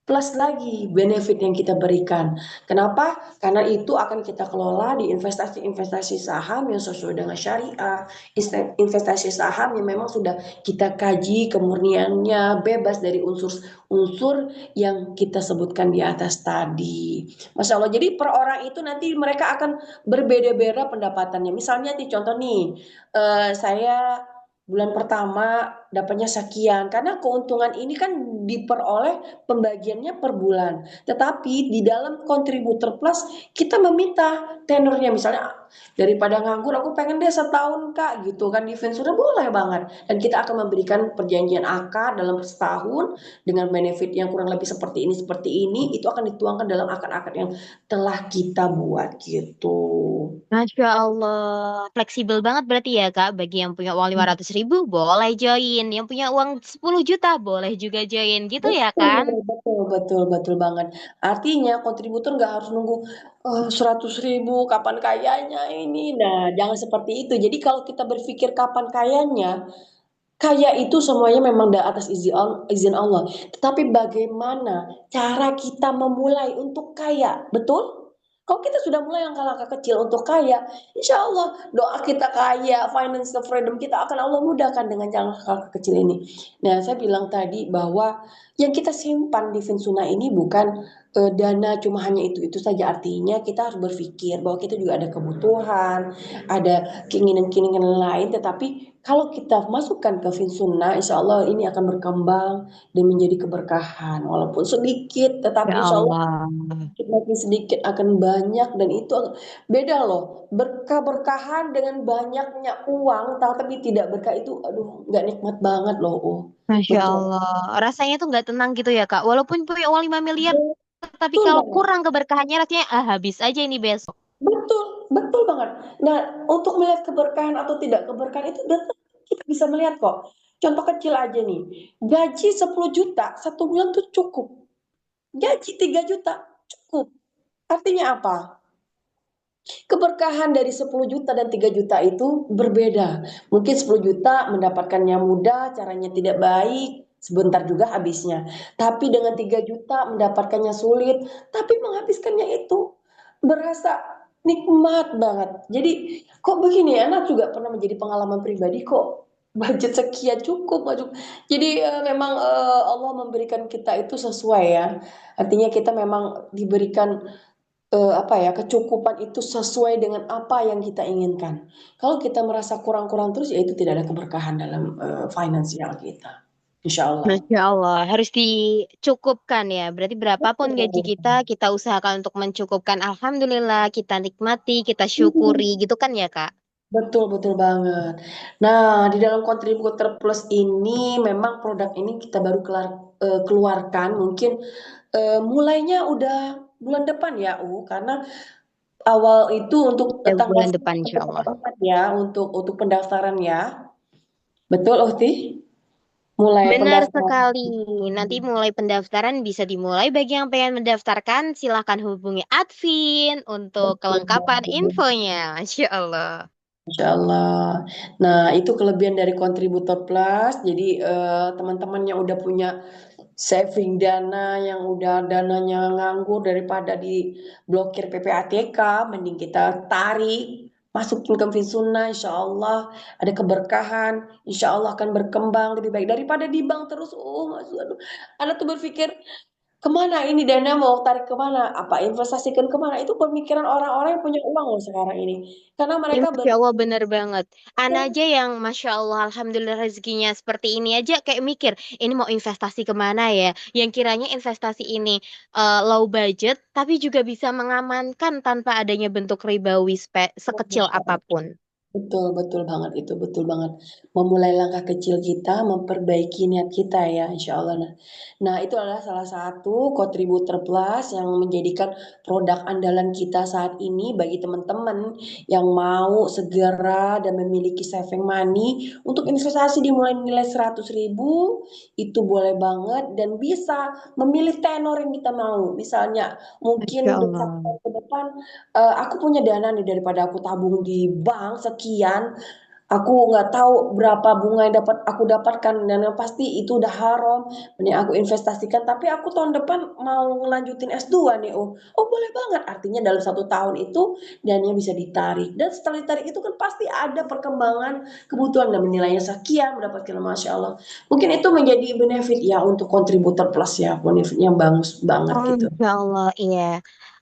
plus lagi benefit yang kita berikan. Kenapa? Karena itu akan kita kelola di investasi-investasi saham yang sesuai dengan syariah, investasi saham yang memang sudah kita kaji kemurniannya, bebas dari unsur-unsur yang kita sebutkan di atas tadi. Masya Allah, jadi per orang itu nanti mereka akan berbeda-beda pendapatannya. Misalnya nih contoh nih, saya bulan pertama dapatnya sekian, karena keuntungan ini kan diperoleh pembagiannya per bulan. Tetapi di dalam kontributor plus kita meminta tenornya, misalnya daripada nganggur aku pengen deh setahun Kak gitu kan, di sudah boleh banget. Dan kita akan memberikan perjanjian akad dalam setahun dengan benefit yang kurang lebih seperti ini itu akan dituangkan dalam akad-akad yang telah kita buat gitu. Masya Allah, fleksibel banget berarti ya Kak. Bagi yang punya uang 500.000, boleh join. Yang punya uang 10 juta, boleh juga join. Gitu ya Betul, kan? betul, betul, betul banget. Artinya kontributor nggak harus nunggu 100.000 kapan kayanya ini. Nah, jangan seperti itu. Jadi kalau kita berpikir kapan kayanya, kaya itu semuanya memang atas izin Allah. Tetapi bagaimana cara kita memulai untuk kaya, betul? Kalau kita sudah mulai langkah-langkah kecil untuk kaya, insya Allah doa kita kaya, financial freedom kita akan Allah mudahkan dengan langkah kecil ini. Nah, saya bilang tadi bahwa yang kita simpan di Finsuna ini bukan dana cuma hanya itu saja. Artinya kita harus berpikir bahwa kita juga ada kebutuhan, ada keinginan-keinginan lain. Tetapi kalau kita masukkan ke Finsuna, insya Allah ini akan berkembang dan menjadi keberkahan. Walaupun sedikit, Ya tetapi insya Allah Allah. makin sedikit akan banyak, dan itu beda loh. Berkah-berkahan dengan banyaknya uang, tapi tidak berkah itu, aduh, nggak nikmat banget loh. Oh, Masya betul. Allah. Rasanya tuh nggak tenang gitu ya Kak. Walaupun punya uang 5 miliar, tapi Betul kalau banget. kurang keberkahannya rasanya habis aja ini besok. Betul, betul banget. Nah, untuk melihat keberkahan atau tidak keberkahan itu kita bisa melihat kok. Contoh kecil aja nih, gaji 10 juta, 1 bulan tuh cukup. Gaji 3 juta, cukup. Artinya apa? Keberkahan dari 10 juta dan 3 juta itu berbeda. Mungkin 10 juta mendapatkannya mudah, caranya tidak baik, sebentar juga habisnya. Tapi dengan 3 juta mendapatkannya sulit, tapi menghabiskannya itu berasa nikmat banget. Jadi kok begini, anak juga pernah menjadi pengalaman pribadi kok budget sekian cukup, nggak cukup. Jadi memang Allah memberikan kita itu sesuai ya. Artinya kita memang diberikan apa ya, kecukupan itu sesuai dengan apa yang kita inginkan. Kalau kita merasa kurang-kurang terus, ya itu tidak ada keberkahan dalam finansial kita. Insya Allah. Masya Allah, harus dicukupkan ya. Berarti berapapun gaji kita, kita usahakan untuk mencukupkan. Alhamdulillah, kita nikmati, kita syukuri, gitu kan ya Kak? Betul, betul banget. Nah, di dalam kontributor plus ini memang produk ini kita baru keluarkan mungkin mulainya udah bulan depan ya, karena awal itu untuk Ya, tanggal bulan 1 depan insya sampai Allah. tanggal 4 ya untuk pendaftaran ya. Betul, Uhti? mulai Benar pendaftaran. sekali. Nanti mulai pendaftaran bisa dimulai bagi yang pengen mendaftarkan, silahkan hubungi admin untuk kelengkapan infonya. Masya Allah. Insya Allah. Nah, itu kelebihan dari kontributor plus. Jadi teman-teman yang udah punya saving dana, yang udah dananya nganggur daripada diblokir PPATK, mending kita tarik, masukin ke Finsuna, insya Allah ada keberkahan, insya Allah akan berkembang lebih baik daripada di bank terus. Oh, aduh, Anda tuh berpikir kemana ini dana mau tarik kemana? Apa investasikan kemana? Itu pemikiran orang-orang yang punya uang loh sekarang ini. Karena Ya, mereka Masya Allah bener banget. Ana aja yang Masya Allah Alhamdulillah rezekinya seperti ini aja kayak mikir, ini mau investasi kemana ya? Yang kiranya investasi ini low budget, tapi juga bisa mengamankan tanpa adanya bentuk ribawi sekecil apapun. betul, betul banget itu, betul banget. Memulai langkah kecil kita, memperbaiki niat kita ya, insya Allah. Nah, itu adalah salah satu kontributor plus yang menjadikan produk andalan kita saat ini bagi teman-teman yang mau segera dan memiliki saving money untuk investasi dimulai nilai 100.000, itu boleh banget dan bisa memilih tenor yang kita mau. Misalnya, Masya mungkin untuk satu Allah. tahun ke depan aku punya dana nih daripada aku tabung di bank sekian, aku nggak tahu berapa bunga yang dapat aku dapatkan dan yang pasti itu udah haram. Mending aku investasikan, tapi aku tahun depan mau ngelanjutin S2 nih. Oh, oh boleh banget. Artinya dalam 1 tahun itu dananya bisa ditarik. Dan setelah ditarik itu kan pasti ada perkembangan kebutuhan dan nilainya sekian mendapatkan Masya Allah. Mungkin itu menjadi benefit ya untuk kontributor plus ya, benefit yang bagus banget Oh, gitu. Insya Allah, iya.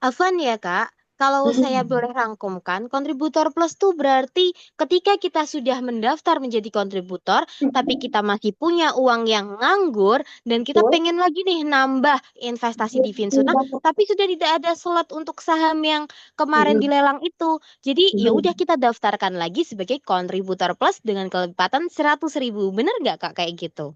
Afwan ya, Kak. Kalau saya boleh rangkumkan, kontributor plus tuh berarti ketika kita sudah mendaftar menjadi kontributor, tapi kita masih punya uang yang nganggur, dan kita Betul. pengen lagi nih nambah investasi di Finsuna, tapi sudah tidak ada slot untuk saham yang kemarin dilelang itu. Jadi ya udah kita daftarkan lagi sebagai kontributor plus dengan kelepatan 100.000. Bener nggak, Kak, kayak gitu?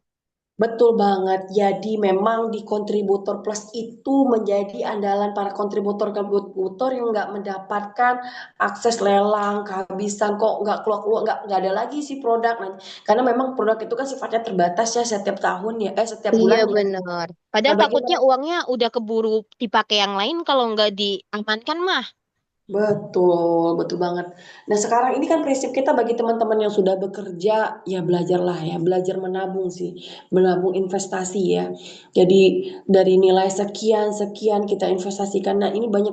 Betul banget. Jadi memang di kontributor plus itu menjadi andalan para kontributor-kontributor yang nggak mendapatkan akses lelang, kehabisan kok nggak keluar-keluar, nggak ada lagi sih produk. Nah, karena memang produk itu kan sifatnya terbatas ya setiap tahun ya, setiap Iya bulan ya. benar. Nah, Padahal bagi takutnya uangnya udah keburu dipakai yang lain kalau nggak diamankan mah. betul, betul banget. Nah, sekarang ini kan prinsip kita bagi teman-teman yang sudah bekerja, ya belajarlah ya, belajar menabung sih, menabung investasi ya. Jadi dari nilai sekian sekian kita investasikan. Nah, ini banyak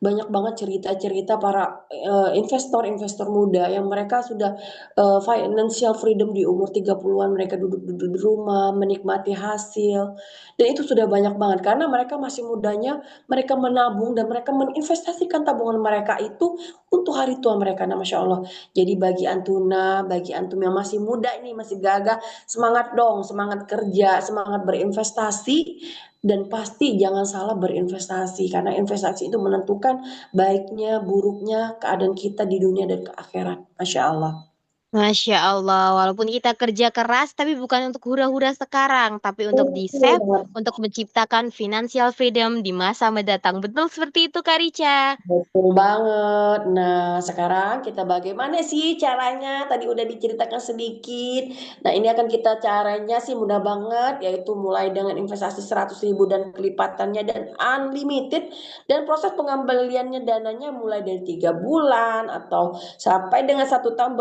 banyak banget cerita-cerita para investor-investor muda yang mereka sudah financial freedom di umur 30-an, mereka duduk-duduk di rumah, menikmati hasil. Dan itu sudah banyak banget karena mereka masih mudanya mereka menabung dan mereka menginvestasikan tabungan mereka itu untuk hari tua mereka. Nah, Masya Allah. Jadi bagi Antuna, bagi Antum yang masih muda ini, masih gagah, semangat dong, semangat kerja, semangat berinvestasi, dan pasti jangan salah berinvestasi, karena investasi itu menentukan baiknya, buruknya keadaan kita di dunia dan ke akhirat. Masya Allah. Masya Allah, walaupun kita kerja keras, tapi bukan untuk hura-hura sekarang, tapi untuk Betul di-save, banget. untuk menciptakan financial freedom di masa mendatang. Betul seperti itu, Kak Rica. Betul banget. Nah, sekarang kita bagaimana sih caranya? Tadi udah diceritakan sedikit. Nah, ini akan kita caranya sih mudah banget, yaitu mulai dengan investasi 100.000 dan kelipatannya dan unlimited. Dan proses pengembaliannya dananya mulai dari 3 bulan atau sampai dengan 1 tahun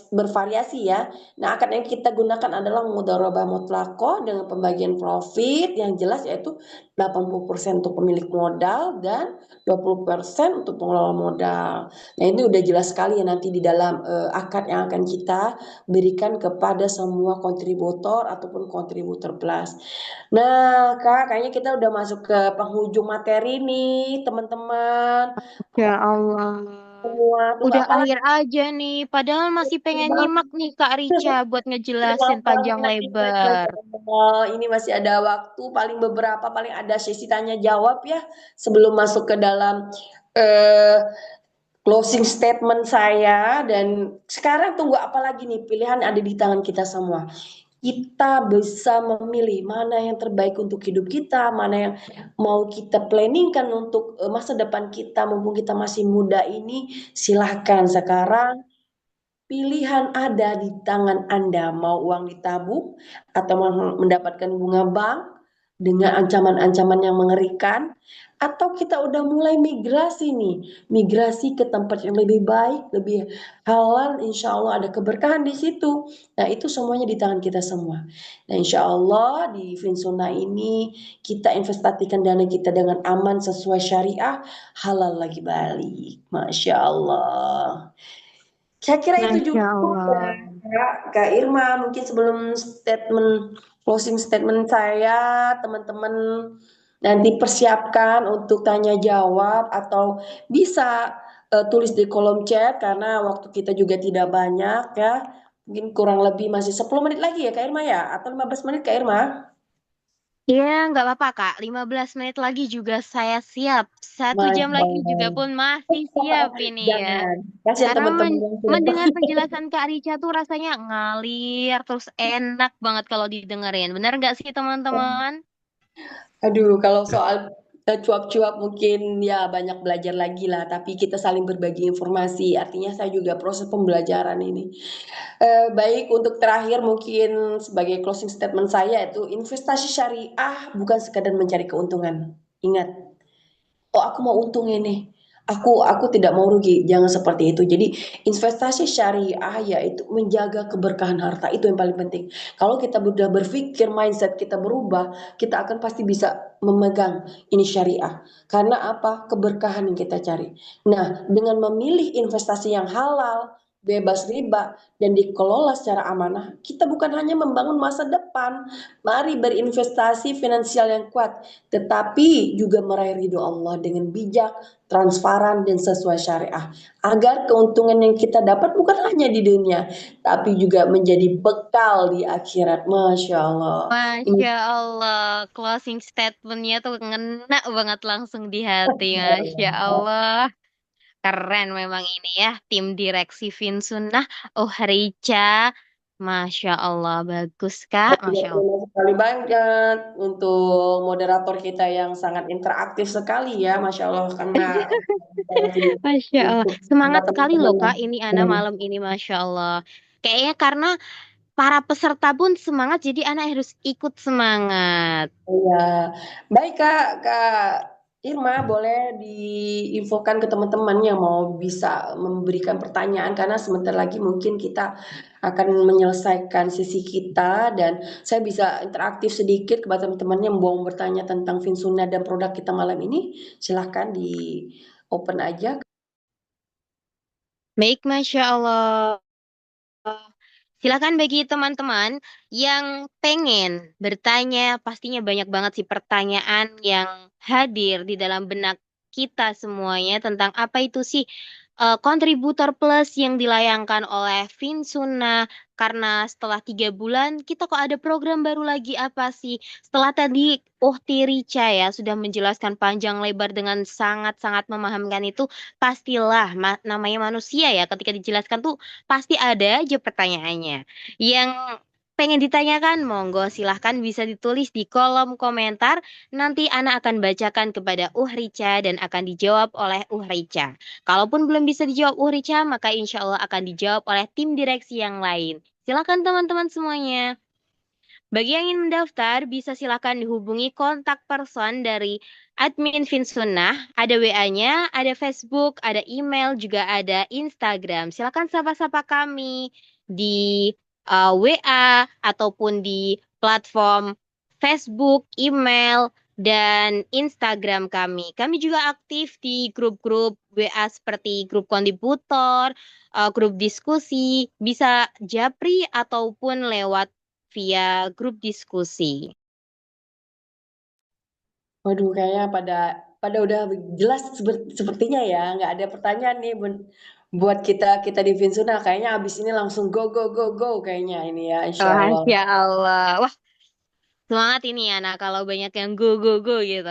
bervariasi ya. Nah, akan yang kita gunakan adalah mudharabah mutlaqah dengan pembagian profit yang jelas yaitu 80% untuk pemilik modal dan 20% untuk pengelola modal. Nah, ini udah jelas sekali ya nanti di dalam akad yang akan kita berikan kepada semua kontributor ataupun kontributor plus. Nah, Kak, kayaknya kita udah masuk ke penghujung materi nih, teman-teman. Ya Allah. Semua tunggu Udah apa akhir lagi? aja nih, padahal masih pengen nyimak nih Kak Rica buat ngejelasin Maaf panjang banget nih, lebar. Masya Allah. Ini masih ada waktu, paling ada sesi tanya jawab ya sebelum masuk ke dalam eh, closing statement saya. Dan sekarang tunggu apa lagi nih, pilihan ada di tangan kita semua. Kita bisa memilih mana yang terbaik untuk hidup kita, mana yang mau kita planningkan untuk masa depan kita mumpung kita masih muda ini. Silahkan sekarang pilihan ada di tangan Anda, mau uang ditabung atau mendapatkan bunga bank dengan ancaman-ancaman yang mengerikan, atau kita udah mulai migrasi nih, migrasi ke tempat yang lebih baik, lebih halal, insya Allah ada keberkahan di situ. Nah, itu semuanya di tangan kita semua. Nah, insya Allah di Finsuna ini kita investasikan dana kita dengan aman sesuai syariah, halal lagi balik. Masya Allah. Saya kira itu Masya cukup ya, Allah. Kak Irma. Mungkin sebelum closing statement saya, teman-teman nanti persiapkan untuk tanya jawab atau bisa tulis di kolom chat karena waktu kita juga tidak banyak ya. Mungkin kurang lebih masih 10 menit lagi ya Kak Irma ya, atau 15 menit Kak Irma? Iya, nggak apa-apa, Kak. 15 menit lagi juga saya siap. 1 jam Masya lagi juga Allah. pun masih siap ini ya. Jangan. Kasihan Karena teman-teman yang sudah mendengar penjelasan Kak Rica tuh rasanya ngalir, terus enak banget kalau didengerin. Bener nggak sih, teman-teman? Aduh, kalau soal cuap-cuap mungkin ya banyak belajar lagi lah, tapi kita saling berbagi informasi. Artinya saya juga proses pembelajaran ini. Baik, untuk terakhir mungkin sebagai closing statement saya itu investasi syariah bukan sekadar mencari keuntungan. Ingat, oh aku mau untung ini. Aku tidak mau rugi. Jangan seperti itu. Jadi investasi syariah yaitu menjaga keberkahan harta itu yang paling penting. Kalau kita sudah berpikir mindset kita berubah, kita akan pasti bisa memegang ini syariah. Karena apa? Keberkahan yang kita cari. Nah, dengan memilih investasi yang halal, bebas riba dan dikelola secara amanah, kita bukan hanya membangun masa depan. Mari berinvestasi finansial yang kuat tetapi juga meraih ridho Allah dengan bijak, transparan, dan sesuai syariah. Agar keuntungan yang kita dapat bukan hanya di dunia, tapi juga menjadi bekal di akhirat. Masya Allah. Ini Masya Allah, closing statementnya tuh ngena banget langsung di hati. Masya Allah. Keren memang ini ya, tim direksi Vinsunnah. Oh, Rica. Masya Allah, bagus, Kak. juga Masya Allah. terima sekali banyak untuk moderator kita yang sangat interaktif sekali ya, Masya Allah, karena Masya Allah. untuk Semangat sekali teman-teman loh, yang Kak, ini Ana malam ini, Masya Allah. Kayaknya karena para peserta pun semangat, jadi Ana harus ikut semangat. iya. Baik Kak, Kak Irma boleh diinfokan ke teman-teman yang mau bisa memberikan pertanyaan karena sebentar lagi mungkin kita akan menyelesaikan sesi kita dan saya bisa interaktif sedikit kepada teman-teman yang mau bertanya tentang Vinsuna dan produk kita malam ini. Silahkan di open aja. Baik, Masya Allah. Silakan bagi teman-teman yang pengen bertanya, pastinya banyak banget sih pertanyaan yang hadir di dalam benak kita semuanya tentang apa itu sih kontributor plus yang dilayangkan oleh Vinsuna. Karena setelah 3 bulan kita kok ada program baru lagi apa sih? Setelah tadi Rica ya sudah menjelaskan panjang lebar dengan sangat-sangat memahamkan itu, pastilah namanya manusia ya ketika dijelaskan tuh pasti ada aja pertanyaannya. Yang pengen ditanyakan, monggo silahkan bisa ditulis di kolom komentar. Nanti Ana akan bacakan kepada Rica dan akan dijawab oleh Rica. Kalaupun belum bisa dijawab Rica, maka insya Allah akan dijawab oleh tim direksi yang lain. Silakan teman-teman semuanya. Bagi yang ingin mendaftar, bisa silakan dihubungi kontak person dari admin Finsunnah. Ada WA-nya, ada Facebook, ada email, juga ada Instagram. Silakan sapa-sapa kami di WA ataupun di platform Facebook, email, dan Instagram kami. Kami juga aktif di grup-grup WA seperti grup kontributor, grup diskusi, bisa japri ataupun lewat via grup diskusi. Waduh, kayaknya pada udah jelas sepertinya ya, nggak ada pertanyaan nih buat kita kita di Vinsuna. Kayaknya abis ini langsung go go go go kayaknya ini ya, insya Oh, Allah. ya Allah. Wah, semangat ini ya, nah kalau banyak yang go, go, go gitu.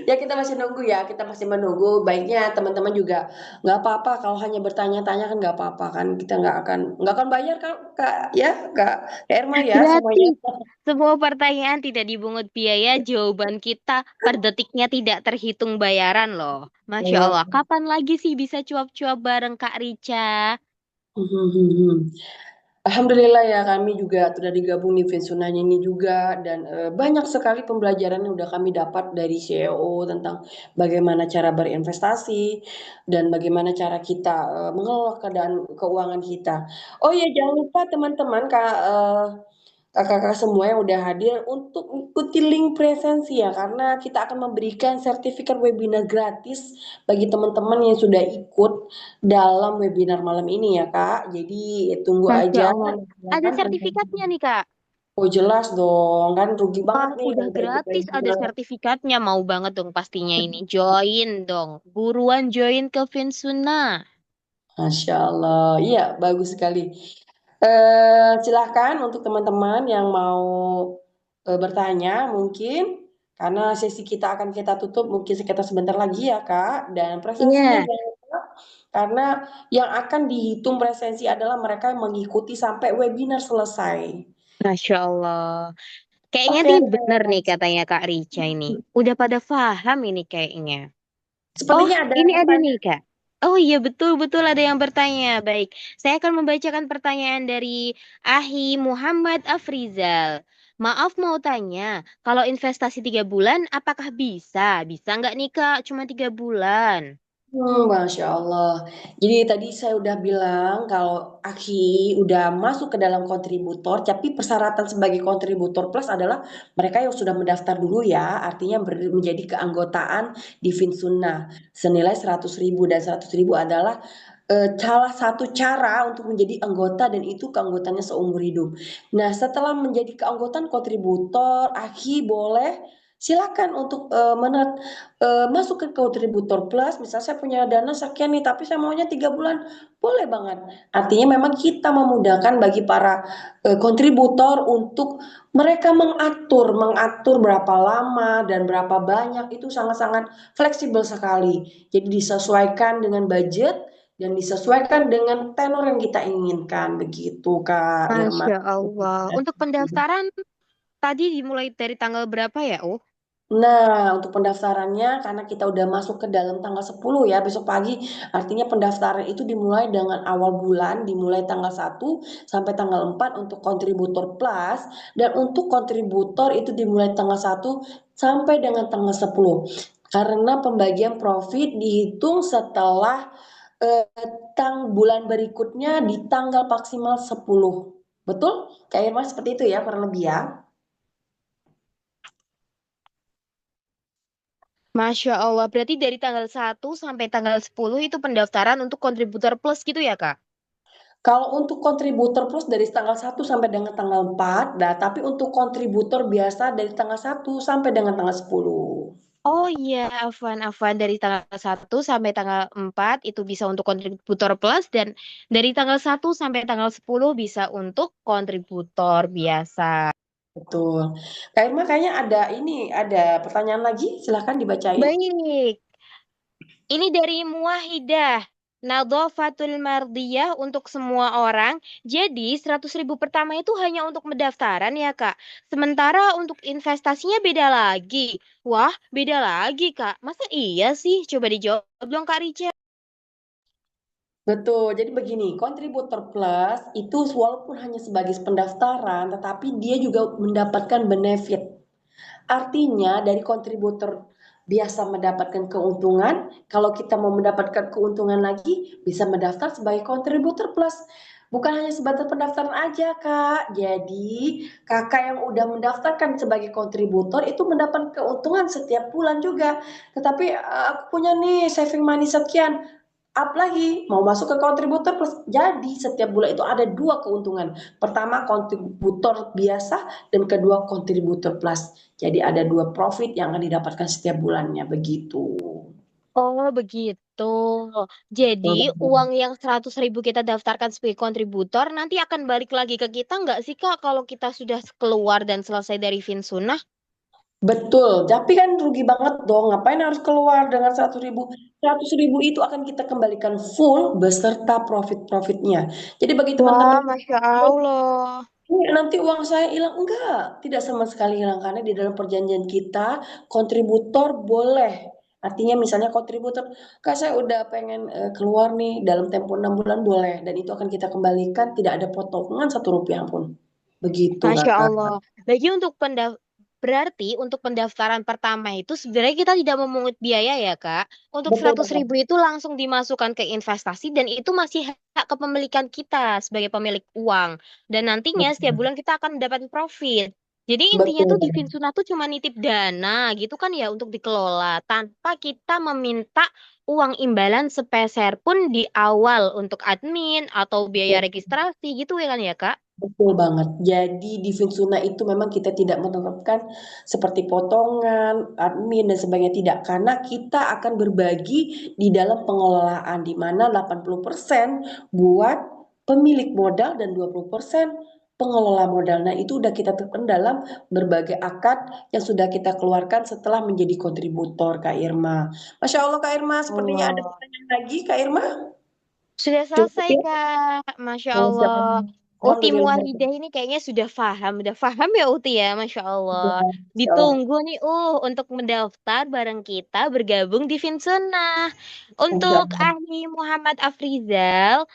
Ya kita masih nunggu ya, kita masih menunggu. Baiknya teman-teman juga nggak apa-apa kalau hanya bertanya-tanya kan nggak apa-apa kan. Kita nggak akan bayar kak ya kak Erma ya semuanya. Gratis. Semua pertanyaan tidak dipungut biaya, jawaban kita per detiknya tidak terhitung bayaran loh. Masya Iya. Allah, kapan lagi sih bisa cuap-cuap bareng Kak Rica? Mhm. Alhamdulillah ya kami juga sudah digabung di Vinsunanya ini juga dan banyak sekali pembelajaran yang udah kami dapat dari CEO tentang bagaimana cara berinvestasi dan bagaimana cara kita mengelola keadaan keuangan kita. Oh ya jangan lupa teman-teman kakak-kakak semua yang udah hadir untuk ikuti link presensi ya karena kita akan memberikan sertifikat webinar gratis bagi teman-teman yang sudah ikut dalam webinar malam ini ya Kak. Jadi tunggu Masya aja Allah. Ada kan sertifikatnya nih, Kak. oh jelas dong kan rugi banget Wah, nih udah kalau nggak ikut gratis ada webinar. sertifikatnya. Mau banget dong pastinya ini. Join dong. Buruan join ke Vinsuna. Masya Allah, iya bagus sekali. Silahkan untuk teman-teman yang mau bertanya mungkin karena sesi kita akan kita tutup mungkin sekitar sebentar lagi ya Kak dan presensinya Iya, jangan lupa karena yang akan dihitung presensi adalah mereka yang mengikuti sampai webinar selesai. Masya Allah. Kayaknya Oke, nih bener nih katanya Kak Rica ini. Udah pada paham ini kayaknya. Oh, sepertinya ada ini ada nih, pertanyaan. Kak. Oh iya, betul-betul ada yang bertanya. Baik, saya akan membacakan pertanyaan dari Ahi Muhammad Afrizal. Maaf mau tanya, kalau investasi 3 bulan, apakah bisa? Bisa nggak nih, Kak? Cuma 3 bulan. Masya Allah. Jadi tadi saya udah bilang kalau Aki udah masuk ke dalam kontributor, tapi persyaratan sebagai kontributor plus adalah mereka yang sudah mendaftar dulu ya, artinya menjadi keanggotaan di Finsunnah senilai 100.000 dan 100.000 adalah salah satu cara untuk menjadi anggota dan itu keanggotaannya seumur hidup. Nah, setelah menjadi keanggotaan kontributor, Aki boleh silakan untuk masuk ke kontributor plus, misal saya punya dana sekian nih, tapi saya maunya 3 bulan, boleh banget. Artinya memang kita memudahkan bagi para kontributor untuk mereka mengatur berapa lama dan berapa banyak itu sangat-sangat fleksibel sekali. Jadi disesuaikan dengan budget dan disesuaikan dengan tenor yang kita inginkan begitu Kak Irma. Masya Allah. Untuk pendaftaran tadi dimulai dari tanggal berapa ya, Oh? Nah, untuk pendaftarannya karena kita udah masuk ke dalam tanggal 10 ya, besok pagi artinya pendaftaran itu dimulai dengan awal bulan, dimulai tanggal 1 sampai tanggal 4 untuk kontributor plus dan untuk kontributor itu dimulai tanggal 1 sampai dengan tanggal 10. Karena pembagian profit dihitung setelah bulan berikutnya di tanggal maksimal 10. Betul? Kak Irma seperti itu ya kurang lebih ya. Masya Allah. Berarti dari tanggal 1 sampai tanggal 10 itu pendaftaran untuk kontributor plus gitu ya, Kak? Kalau untuk kontributor plus dari tanggal 1 sampai dengan tanggal 4, nah, tapi untuk kontributor biasa dari tanggal 1 sampai dengan tanggal 10. Oh iya, Afwan dari tanggal 1 sampai tanggal 4 itu bisa untuk kontributor plus dan dari tanggal 1 sampai tanggal 10 bisa untuk kontributor biasa. Betul. Kak Irma kayaknya ada pertanyaan lagi, silahkan dibacain. Baik, ini dari Muwahidah. Nadhafatul Mardiyah untuk semua orang. Jadi 100.000 pertama itu hanya untuk pendaftaran ya Kak. Sementara untuk investasinya beda lagi. Wah, beda lagi Kak. Masa iya sih? Coba dijawab dong Kak Rica. Betul, jadi begini, kontributor plus itu walaupun hanya sebagai pendaftaran, tetapi dia juga mendapatkan benefit. Artinya dari kontributor biasa mendapatkan keuntungan, kalau kita mau mendapatkan keuntungan lagi bisa mendaftar sebagai kontributor plus. Bukan hanya sebatas pendaftaran aja, Kak. Jadi, Kakak yang udah mendaftarkan sebagai kontributor itu mendapat keuntungan setiap bulan juga. Tetapi aku punya nih saving money sekian, up lagi mau masuk ke kontributor plus. Jadi setiap bulan itu ada dua keuntungan. Pertama kontributor biasa dan kedua kontributor plus. Jadi ada dua profit yang akan didapatkan setiap bulannya begitu. Oh, begitu. Jadi, uang yang 100.000 kita daftarkan sebagai kontributor nanti akan balik lagi ke kita nggak sih, Kak, kalau kita sudah keluar dan selesai dari Finsunah? Betul, tapi kan rugi banget dong. Ngapain harus keluar dengan 100.000? 100.000 itu akan kita kembalikan full beserta profit-profitnya. Jadi bagi Wah, teman-teman Masya Allah. ini nanti uang saya hilang enggak, tidak sama sekali hilang karena di dalam perjanjian kita kontributor boleh Artinya misalnya kontributor, Kak saya udah pengen keluar nih dalam tempo 6 bulan boleh dan itu akan kita kembalikan tidak ada potongan satu rupiah pun. Begitu Masya Kakak. Allah. Berarti untuk pendaftaran pertama itu sebenarnya kita tidak memungut biaya ya, Kak. Untuk Betul 100.000 banget. itu langsung dimasukkan ke investasi dan itu masih hak kepemilikan kita sebagai pemilik uang. Dan nantinya setiap Betul. bulan kita akan mendapat profit. Jadi intinya Betul tuh di banget. Finsuna tuh cuma nitip dana gitu kan ya untuk dikelola tanpa kita meminta uang imbalan sepeser pun di awal untuk admin atau biaya registrasi gitu ya kan ya, Kak? Betul banget. Jadi di Finsuna itu memang kita tidak menerapkan seperti potongan, admin dan sebagainya tidak karena kita akan berbagi di dalam pengelolaan di mana 80% buat pemilik modal dan 20% pengelola modal. Nah, itu udah kita tetapkan dalam berbagai akad yang sudah kita keluarkan setelah menjadi kontributor Kak Irma. Masya Allah Kak Irma, sepertinya ada Allah. pertanyaan lagi Kak Irma. Sudah Cukup selesai, ya? Kak. Masya Masya Allah. Allah. Uti Alhamdulillah. Muwahidah ini kayaknya sudah paham. Udah paham ya Uti ya, Masya Allah. Ya, Masya Allah. Ditunggu nih, untuk mendaftar bareng kita bergabung di Finsunnah. Masya Untuk Allah. ahli Muhammad Afrizal,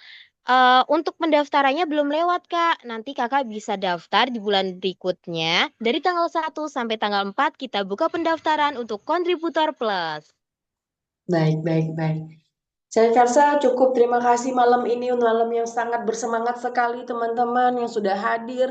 untuk pendaftarannya belum lewat, Kak. Nanti Kakak bisa daftar di bulan berikutnya. Dari tanggal 1 sampai tanggal 4 kita buka pendaftaran untuk Kontributor Plus. Baik, baik, baik. Saya rasa cukup. Terima kasih malam ini, malam yang sangat bersemangat sekali teman-teman yang sudah hadir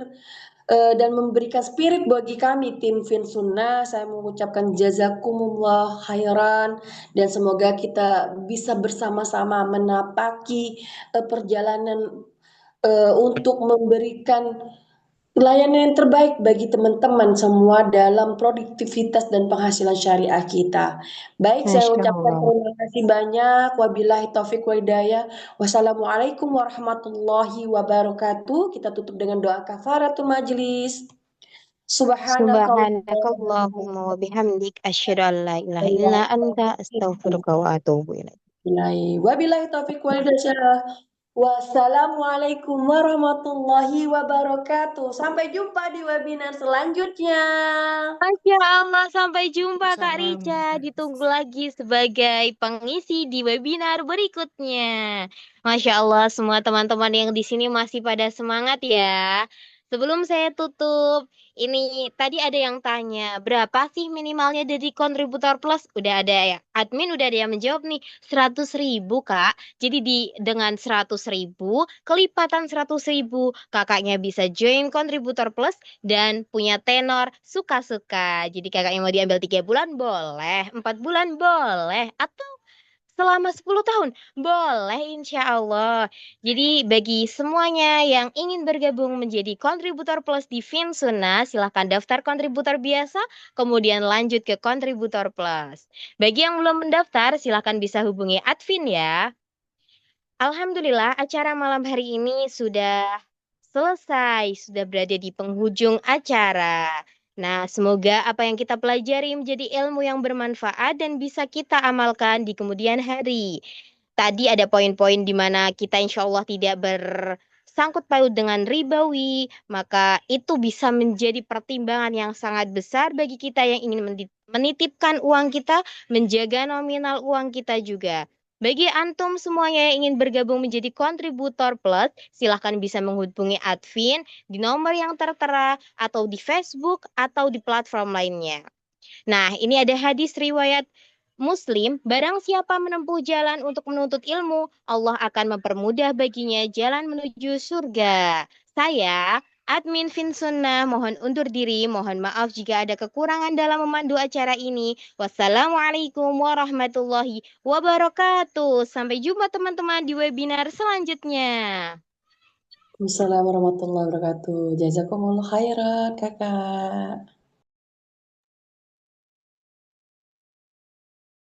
dan memberikan spirit bagi kami tim Finsuna. Saya mengucapkan jazakumullah khairan dan semoga kita bisa bersama-sama menapaki perjalanan untuk memberikan layanan yang terbaik bagi teman-teman semua dalam produktivitas dan penghasilan syariah kita. Baik, saya Masya ucapkan Allah. terima kasih banyak. Wabillahi taufiq wa hidayah. Wassalamualaikum warahmatullahi wabarakatuh. Kita tutup dengan doa kafaratul majlis. Subhanakallah. Subhanakallahumma wa bihamdik asyhadu an la ilaha illa anta astaghfiruka wa atubu ilaik. Wabillahi taufiq wa hidayah. Wassalamualaikum warahmatullahi wabarakatuh. Sampai jumpa di webinar selanjutnya. Masya Allah, sampai jumpa Kak Salam. Rica. Ditunggu lagi sebagai pengisi di webinar berikutnya. Masya Allah, semua teman-teman yang di sini masih pada semangat ya. Sebelum saya tutup, ini tadi ada yang tanya, berapa sih minimalnya dari kontributor plus? Udah ada ya, admin udah ada yang menjawab nih, 100.000 Kak. Jadi dengan 100.000, kelipatan 100.000, kakaknya bisa join kontributor plus dan punya tenor suka-suka. Jadi kakak yang mau diambil 3 bulan boleh, 4 bulan boleh, atau selama 10 tahun boleh insya Allah. Jadi bagi semuanya yang ingin bergabung menjadi kontributor plus di Finsuna, silahkan daftar kontributor biasa, kemudian lanjut ke kontributor plus. Bagi yang belum mendaftar, silahkan bisa hubungi admin ya. Alhamdulillah, acara malam hari ini sudah selesai, sudah berada di penghujung acara. Nah, semoga apa yang kita pelajari menjadi ilmu yang bermanfaat dan bisa kita amalkan di kemudian hari. Tadi ada poin-poin di mana kita insya Allah tidak bersangkut paut dengan ribawi, maka itu bisa menjadi pertimbangan yang sangat besar bagi kita yang ingin menitipkan uang kita, menjaga nominal uang kita juga. Bagi antum semuanya yang ingin bergabung menjadi kontributor plus, silahkan bisa menghubungi admin di nomor yang tertera atau di Facebook atau di platform lainnya. Nah, ini ada hadis riwayat Muslim, barang siapa menempuh jalan untuk menuntut ilmu, Allah akan mempermudah baginya jalan menuju surga. Saya, admin Finsunnah, mohon undur diri, mohon maaf jika ada kekurangan dalam memandu acara ini. Wassalamualaikum warahmatullahi wabarakatuh. Sampai jumpa teman-teman di webinar selanjutnya. Assalamualaikum warahmatullahi wabarakatuh. Jazakumullah khairan, Kakak.